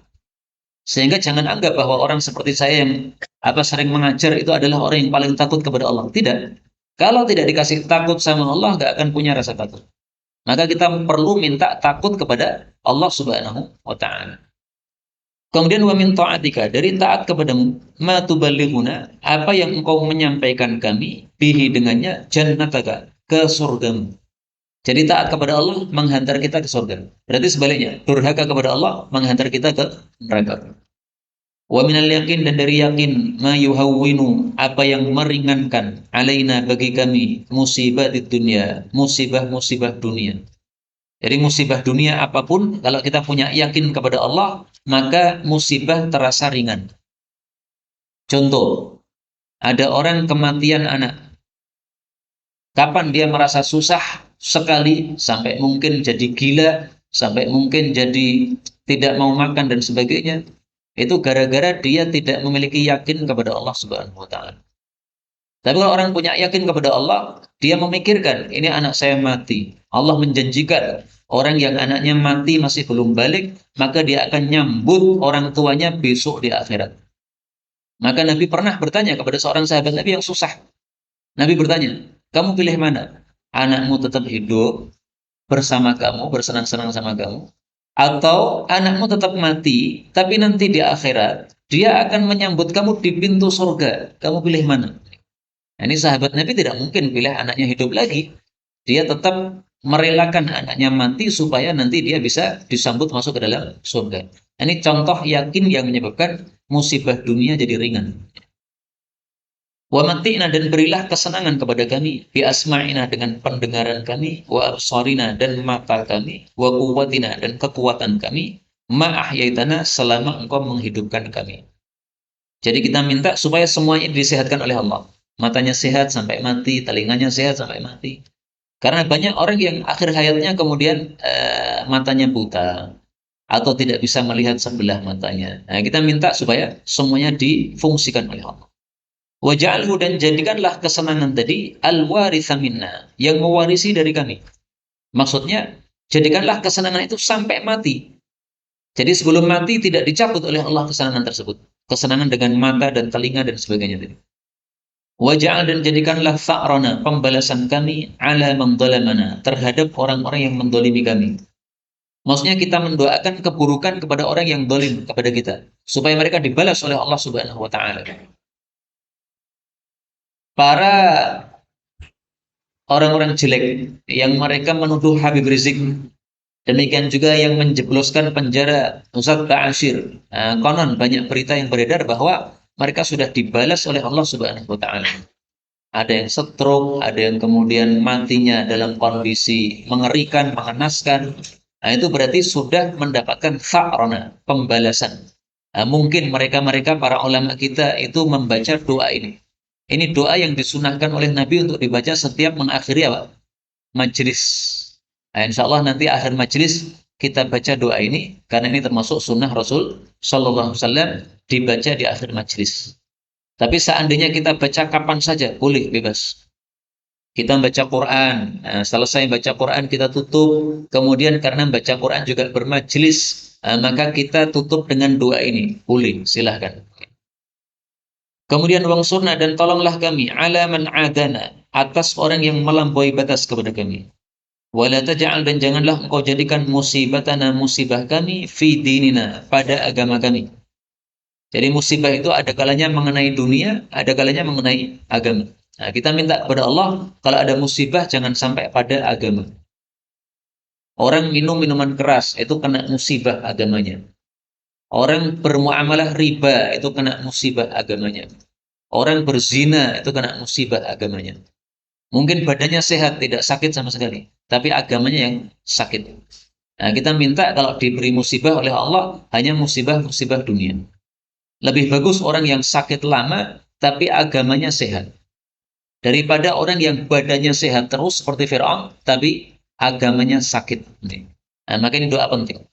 Sehingga jangan anggap bahwa orang seperti saya yang sering mengajar itu adalah orang yang paling takut kepada Allah. Tidak. Kalau tidak dikasih takut sama Allah, nggak akan punya rasa takut. Maka kita perlu minta takut kepada Allah Subhanahu wa Ta'ala. Kemudian wa min ta'atika, dari taat kepadamu, ma tuballighuna, apa yang engkau menyampaikan kami bihi dengannya jannataka, ke surgamu. Jadi taat kepada Allah menghantar kita ke surga. Berarti sebaliknya, durhaka kepada Allah menghantar kita ke neraka. Wa minal yakin, dan dari yakin, ma yuhawwinu, apa yang meringankan alaina, bagi kami, musibah di dunia, musibah-musibah dunia. Jadi musibah dunia apapun, kalau kita punya yakin kepada Allah, maka musibah terasa ringan. Contoh, ada orang kematian anak. Kapan dia merasa susah sekali, sampai mungkin jadi gila, sampai mungkin jadi tidak mau makan dan sebagainya. Itu gara-gara dia tidak memiliki yakin kepada Allah Subhanahu wa Ta'ala. Tapi kalau orang punya yakin kepada Allah, dia memikirkan, ini anak saya mati. Allah menjanjikan, orang yang anaknya mati masih belum balik, maka dia akan nyambut orang tuanya besok di akhirat. Maka Nabi pernah bertanya kepada seorang sahabat Nabi yang susah. Nabi bertanya, kamu pilih mana? Anakmu tetap hidup bersama kamu, bersenang-senang sama kamu, atau anakmu tetap mati, tapi nanti di akhirat, dia akan menyambut kamu di pintu surga. Kamu pilih mana? Nah, ini sahabat Nabi tidak mungkin pilih anaknya hidup lagi. Dia tetap merelakan anaknya mati supaya nanti dia bisa disambut masuk ke dalam surga. Nah, ini contoh yakin yang menyebabkan musibah dunia jadi ringan. Wa mati'na, dan berilah kesenangan kepada kami, bi asma'ina, dengan pendengaran kami, wa absarina, dan mata kami, wa quwwatina, dan kekuatan kami, ma ahyaitana, selama engkau menghidupkan kami. Jadi kita minta supaya semuanya disehatkan oleh Allah. Matanya sehat sampai mati, telinganya sehat sampai mati. Karena banyak orang yang akhir hayatnya kemudian matanya buta atau tidak bisa melihat sebelah matanya. Nah, kita minta supaya semuanya difungsikan oleh Allah. Waj'alhu, dan jadikanlah kesenangan tadi al-waritha minna, yang mewarisi dari kami. Maksudnya, jadikanlah kesenangan itu sampai mati. Jadi sebelum mati tidak dicabut oleh Allah kesenangan tersebut. Kesenangan dengan mata dan telinga dan sebagainya tadi. Waj'al, dan jadikanlah fa'rana, pembalasan kami, ala man dhalamana, terhadap orang-orang yang mendolimi kami. Maksudnya kita mendoakan keburukan kepada orang yang dolim kepada kita, supaya mereka dibalas oleh Allah Subhanahu wa Ta'ala. Para orang-orang jelek yang mereka menuduh Habib Rizik, demikian juga yang menjebloskan penjara Ustadz Ba'asyir. Konon banyak berita yang beredar bahwa mereka sudah dibalas oleh Allah Subhanahu wa Ta'ala. Ada yang stroke, ada yang kemudian matinya dalam kondisi mengerikan, mengenaskan. Nah, itu berarti sudah mendapatkan fa'rona, pembalasan. Nah, mungkin mereka-mereka para ulama kita itu membaca doa ini. Ini doa yang disunahkan oleh Nabi untuk dibaca setiap mengakhiri majelis. Nah, insya Allah nanti akhir majelis kita baca doa ini, karena ini termasuk sunnah Rasul Sallallahu Alaihi Wasallam, dibaca di akhir majelis. Tapi seandainya kita baca kapan saja, boleh, bebas. Kita baca Quran, nah, selesai baca Quran kita tutup, kemudian karena baca Quran juga bermajelis, maka kita tutup dengan doa ini, boleh, silahkan. Kemudian wangsurna, dan tolonglah kami, ala man adana, atas orang yang melampaui batas kepada kami. Wala taj'al, dan janganlah engkau jadikan musibatana, musibah kami, fi dinina, pada agama kami. Jadi musibah itu ada kalanya mengenai dunia, ada kalanya mengenai agama. Nah, kita minta kepada Allah, kalau ada musibah jangan sampai pada agama. Orang minum minuman keras, itu kena musibah agamanya. Orang bermuamalah riba, itu kena musibah agamanya. Orang berzina, itu kena musibah agamanya. Mungkin badannya sehat, tidak sakit sama sekali, tapi agamanya yang sakit. Nah, kita minta kalau diberi musibah oleh Allah, hanya musibah-musibah dunia. Lebih bagus orang yang sakit lama, tapi agamanya sehat, daripada orang yang badannya sehat terus seperti Fir'aun, tapi agamanya sakit. Nah, maka ini doa penting.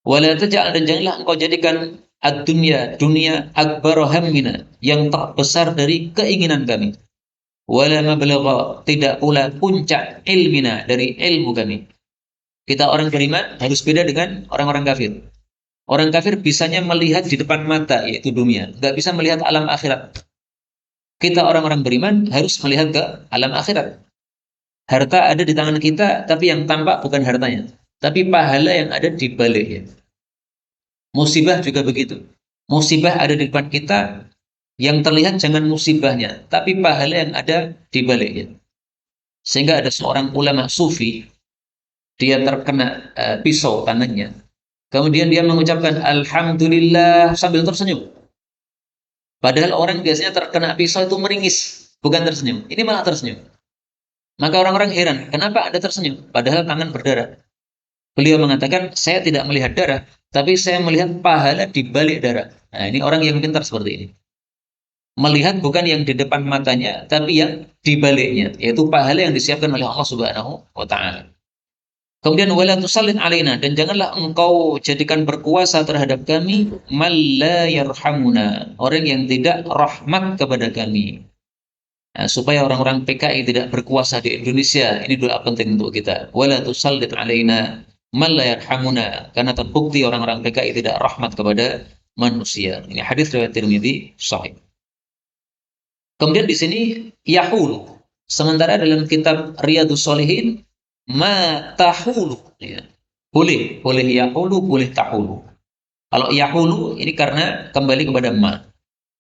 Wala taj'al, dan janganlah engkau jadikan ad-dunya, dunia, akbar hammina, yang terbesar dari keinginan kami. Wala mablagha, tidak pula puncak ilmina, dari ilmu kami. Kita orang beriman harus beda dengan orang-orang kafir. Orang kafir bisanya melihat di depan mata, yaitu dunia. Nggak bisa melihat alam akhirat. Kita orang-orang beriman harus melihat ke alam akhirat. Harta ada di tangan kita, tapi yang tampak bukan hartanya, tapi pahala yang ada di baliknya. Musibah juga begitu. Musibah ada di depan kita, yang terlihat jangan musibahnya, tapi pahala yang ada di baliknya. Sehingga ada seorang ulama sufi, dia terkena pisau tangannya. Kemudian dia mengucapkan Alhamdulillah sambil tersenyum. Padahal orang biasanya terkena pisau itu meringis, bukan tersenyum. Ini malah tersenyum. Maka orang-orang heran, kenapa Anda tersenyum? Padahal tangan berdarah. Beliau mengatakan, saya tidak melihat darah, tapi saya melihat pahala di balik darah. Nah, ini orang yang pintar seperti ini. Melihat bukan yang di depan matanya, tapi yang di baliknya, yaitu pahala yang disiapkan oleh Allah Subhanahu wa Ta'ala. Kemudian wala tusallin alaina, dan janganlah engkau jadikan berkuasa terhadap kami man la yarhamuna, orang yang tidak rahmat kepada kami. Nah, supaya orang-orang PKI tidak berkuasa di Indonesia, ini doa penting untuk kita. Wala tusallin alaina man la yarhamuna, karena terbukti orang-orang PKI tidak rahmat kepada manusia. Ini hadis riwayat Tirmidzi sahih. Kemudian di sini yahul. Sementara dalam kitab Riyadhus Shalihin ma tahulu, ya. Boleh yahulu, boleh tahulu. Kalau yahulu ini karena kembali kepada ma.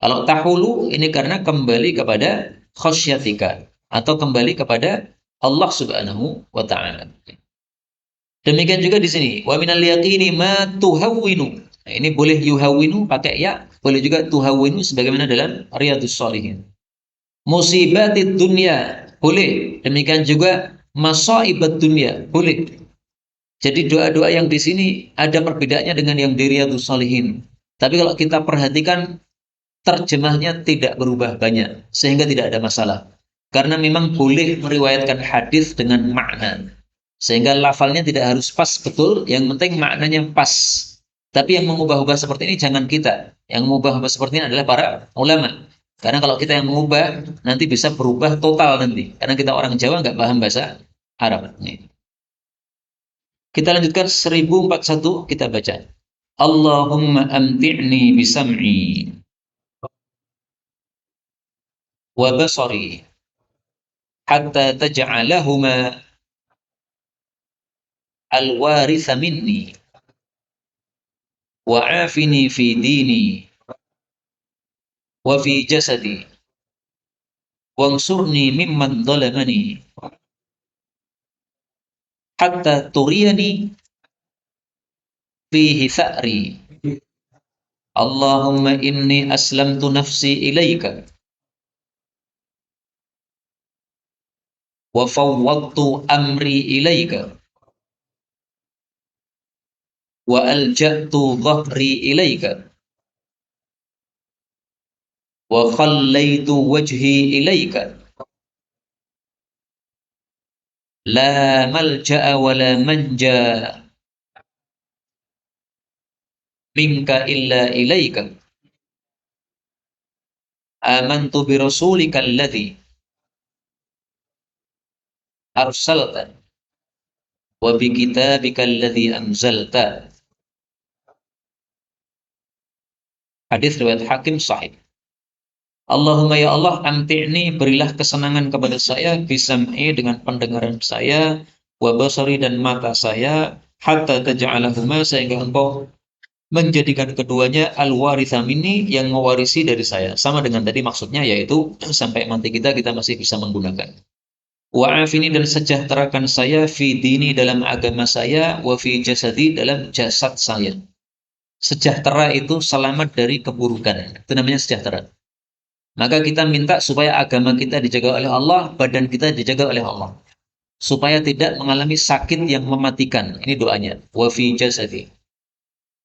Kalau tahulu ini karena kembali kepada khasyatika atau kembali kepada Allah Subhanahu wa Ta'ala. Demikian juga di sini wa minal yaqini ma tuhawwinu. Nah, ini boleh yuhawwinu pakai ya, boleh juga tuhawwinu sebagaimana dalam Riyadhus Shalihin. Musibatid dunia boleh, demikian juga masaibat dunia boleh. Jadi doa-doa yang di sini ada perbedaannya dengan yang di Riyadhus Shalihin. Tapi kalau kita perhatikan terjemahnya tidak berubah banyak, sehingga tidak ada masalah. Karena memang boleh meriwayatkan hadis dengan makna, sehingga lafalnya tidak harus pas betul, yang penting maknanya pas. Tapi yang mengubah-ubah seperti ini jangan kita. Yang mengubah-ubah seperti ini adalah para ulama. Karena kalau kita yang mengubah, nanti bisa berubah total nanti. Karena kita orang Jawa nggak paham bahasa Arab. Kita lanjutkan 1041, kita baca. Allahumma amti'ni bisam'i wa basari hatta taj'alahuma al-waritha minni wa afini fi dini wa fi jasadi wansurni mimman dhalamani hatta turiyani fihi tha'ri. Allahumma inni aslamtu nafsi ilaika wa fawwadtu amri ilaika wa alja'tu dhahri ilaika wa khallaitu wajhi ilaika la malja'a wa la manja minka illa ilaika amantu bi rasulika alladhi arsalta wa bi kitabika alladhi anzalta. Hadis riwayat Hakim sahih. Allahumma ya Allah, amti'ni, berilah kesenangan kepada saya, bisam'i, dengan pendengaran saya, wa basari, dan mata saya, hatta taj'alahuma, sehingga engkau menjadikan keduanya al-waritha minni, yang mewarisi dari saya. Sama dengan tadi maksudnya, yaitu sampai mati kita masih bisa menggunakan. Wa afini, dan sejahterakan saya, fi dini, dalam agama saya, wa fi jasadi, dalam jasad saya. Sejahtera itu selamat dari keburukan. Itu namanya sejahtera. Maka kita minta supaya agama kita dijaga oleh Allah, badan kita dijaga oleh Allah, supaya tidak mengalami sakit yang mematikan. Ini doanya. Wa fi jasadi.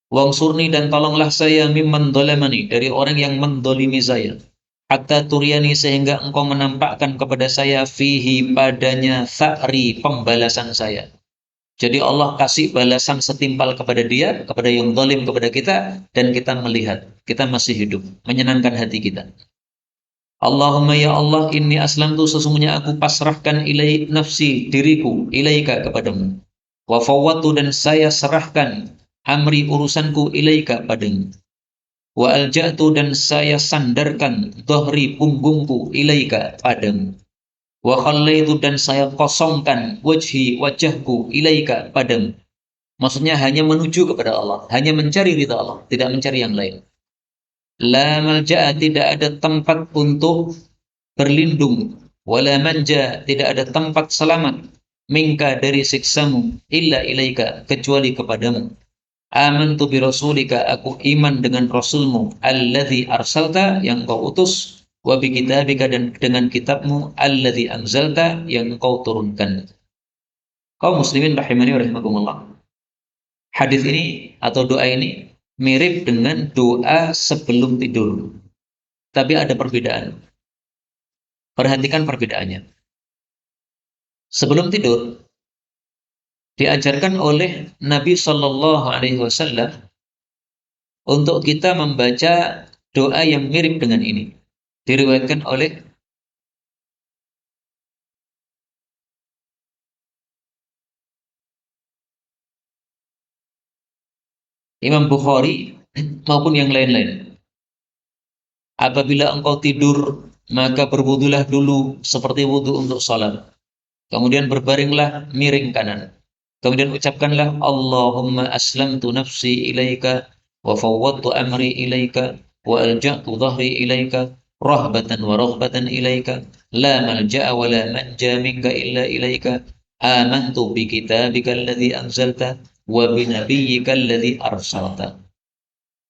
Wangsurni, dan tolonglah saya, mimman dhalamani, dari orang yang mendolimi saya. Hatta turyani, sehingga engkau menampakkan kepada saya, fihi, padanya, tha'ri, pembalasan saya. Jadi Allah kasih balasan setimpal kepada dia, kepada yang zalim kepada kita, dan kita melihat kita masih hidup, menyenangkan hati kita. Allahumma ya Allah, inni aslamtu, sesungguhnya aku pasrahkan nafsi, diriku, ilaika, kepadamu. Wa fawwadtu dan saya serahkan amri urusanku ilaika padamu. Wa alja'tu dan saya sandarkan dhahri punggungku ilaika padamu. Wa khallaitu dan saya kosongkan wajahku ilaika padamu. Maksudnya hanya menuju kepada Allah, hanya mencari ridha Allah, tidak mencari yang lain. La malja'a tidak ada tempat untuk berlindung, wala manja tidak ada tempat selamat minka dari siksamu illa ilaika kecuali kepadamu. Amantu bi rasulika aku iman dengan rasulmu alladzi arsalta yang kau utus wa bi kitabika dan dengan kitabmu alladzi anzalta yang kau turunkan. Kaum muslimin rahimani wa rahimakumullah. Hadis ini atau doa ini mirip dengan doa sebelum tidur. Tapi ada perbedaan. Perhatikan perbedaannya. Sebelum tidur diajarkan oleh Nabi Shallallahu Alaihi Wasallam untuk kita membaca doa yang mirip dengan ini. Diriwayatkan oleh Imam Bukhari maupun yang lain-lain. Apabila engkau tidur, maka berwudulah dulu seperti wudu untuk salat. Kemudian berbaringlah miring kanan. Kemudian ucapkanlah Allahumma aslamtu nafsi ilaika wa fawwadtu amri ilaika wa alja'tu dhahri ilaika rahbatan wa raghbatan ilaika la malja'a wa la manja minka illa ilaika amantu bi kitabika alladhi anzalta wa bi nabiyyika alladhi arsalta.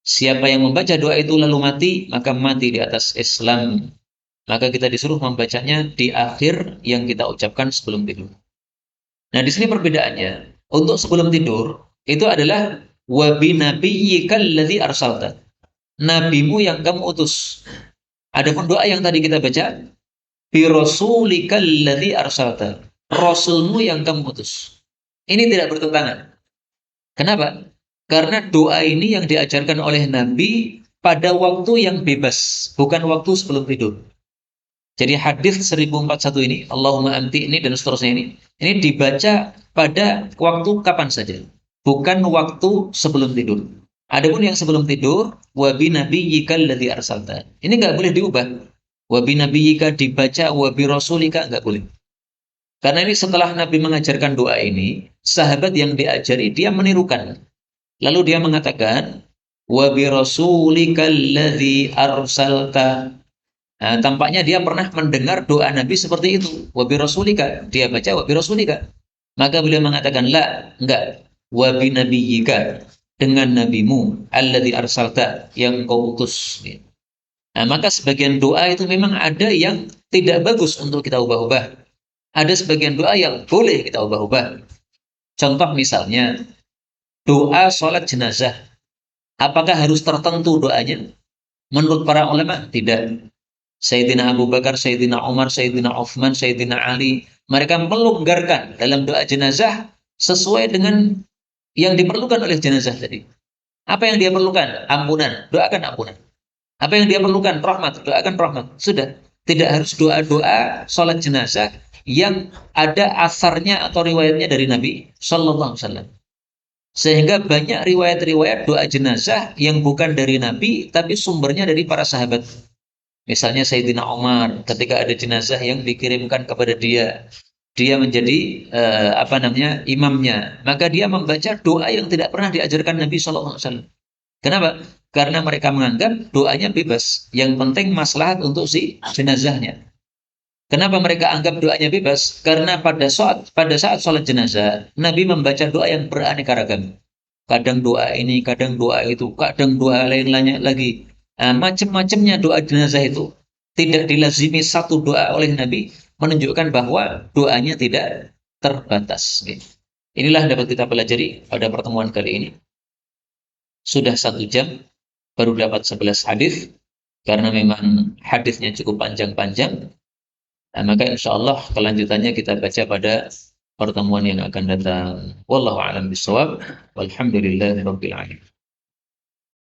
Siapa yang membaca doa itu lalu mati, maka mati di atas Islam. Maka kita disuruh membacanya di akhir yang kita ucapkan sebelum tidur. Nah, di sini perbedaannya. Untuk sebelum tidur, itu adalah wa bi nabiyyikal ladzi arsalta. Nabimu yang kamu utus. Adapun doa yang tadi kita baca, bi rasulikal ladzi arsalta. Rasulmu yang kamu utus. Ini tidak bertentangan. Kenapa? Karena doa ini yang diajarkan oleh Nabi pada waktu yang bebas, bukan waktu sebelum tidur. Jadi hadis 1041 ini, Allahumma anti ini dan seterusnya ini dibaca pada waktu kapan saja, bukan waktu sebelum tidur. Adapun yang sebelum tidur, wa bi nabiyyikal ladzi arsalta. Ini nggak boleh diubah. Wa bi nabiyyika dibaca wa bi rasulika nggak boleh. Karena ini setelah Nabi mengajarkan doa ini, sahabat yang diajari dia menirukan. Lalu dia mengatakan, wa bi rasulikal ladzi arsalta. Nah, tampaknya dia pernah mendengar doa Nabi seperti itu. Wa bi rasulika. Dia baca wa bi rasulika. Maka beliau mengatakan, la, enggak. Wa bi nabiyyika. Dengan nabimu. Alladzi arsalta. Yang kau utus. Nah, maka sebagian doa itu memang ada yang tidak bagus untuk kita ubah-ubah. Ada sebagian doa yang boleh kita ubah-ubah. Contoh misalnya, doa sholat jenazah. Apakah harus tertentu doanya? Menurut para ulama, tidak. Sayyidina Abu Bakar, Sayyidina Umar, Sayyidina Uthman, Sayyidina Ali, mereka melonggarkan dalam doa jenazah sesuai dengan yang diperlukan oleh jenazah tadi. Apa yang dia perlukan? Ampunan, doakan ampunan. Apa yang dia perlukan? Rahmat, doakan rahmat. Sudah, tidak harus doa-doa sholat jenazah yang ada asarnya atau riwayatnya dari Nabi Sallallahu Alaihi Wasallam. Sehingga banyak riwayat-riwayat doa jenazah yang bukan dari Nabi, tapi sumbernya dari para sahabat. Misalnya Sayyidina Umar ketika ada jenazah yang dikirimkan kepada dia, dia menjadi imamnya, maka dia membaca doa yang tidak pernah diajarkan Nabi SAW. Kenapa? Karena mereka menganggap doanya bebas, yang penting maslahat untuk si jenazahnya. Kenapa mereka anggap doanya bebas? Karena pada saat sholat jenazah, Nabi membaca doa yang beraneka ragam. Kadang doa ini, kadang doa itu, kadang doa lain-lainnya lagi. Macam-macamnya doa jenazah itu tidak dilazimi satu doa oleh Nabi, menunjukkan bahwa doanya tidak terbatas. Inilah dapat kita pelajari pada pertemuan kali ini. Sudah 1 jam, baru dapat 11 hadis, karena memang hadisnya cukup panjang-panjang. Maka insya Allah kelanjutannya kita baca pada pertemuan yang akan datang. Wallahu a'lam bishawab. Walhamdulillahirabbil alamin.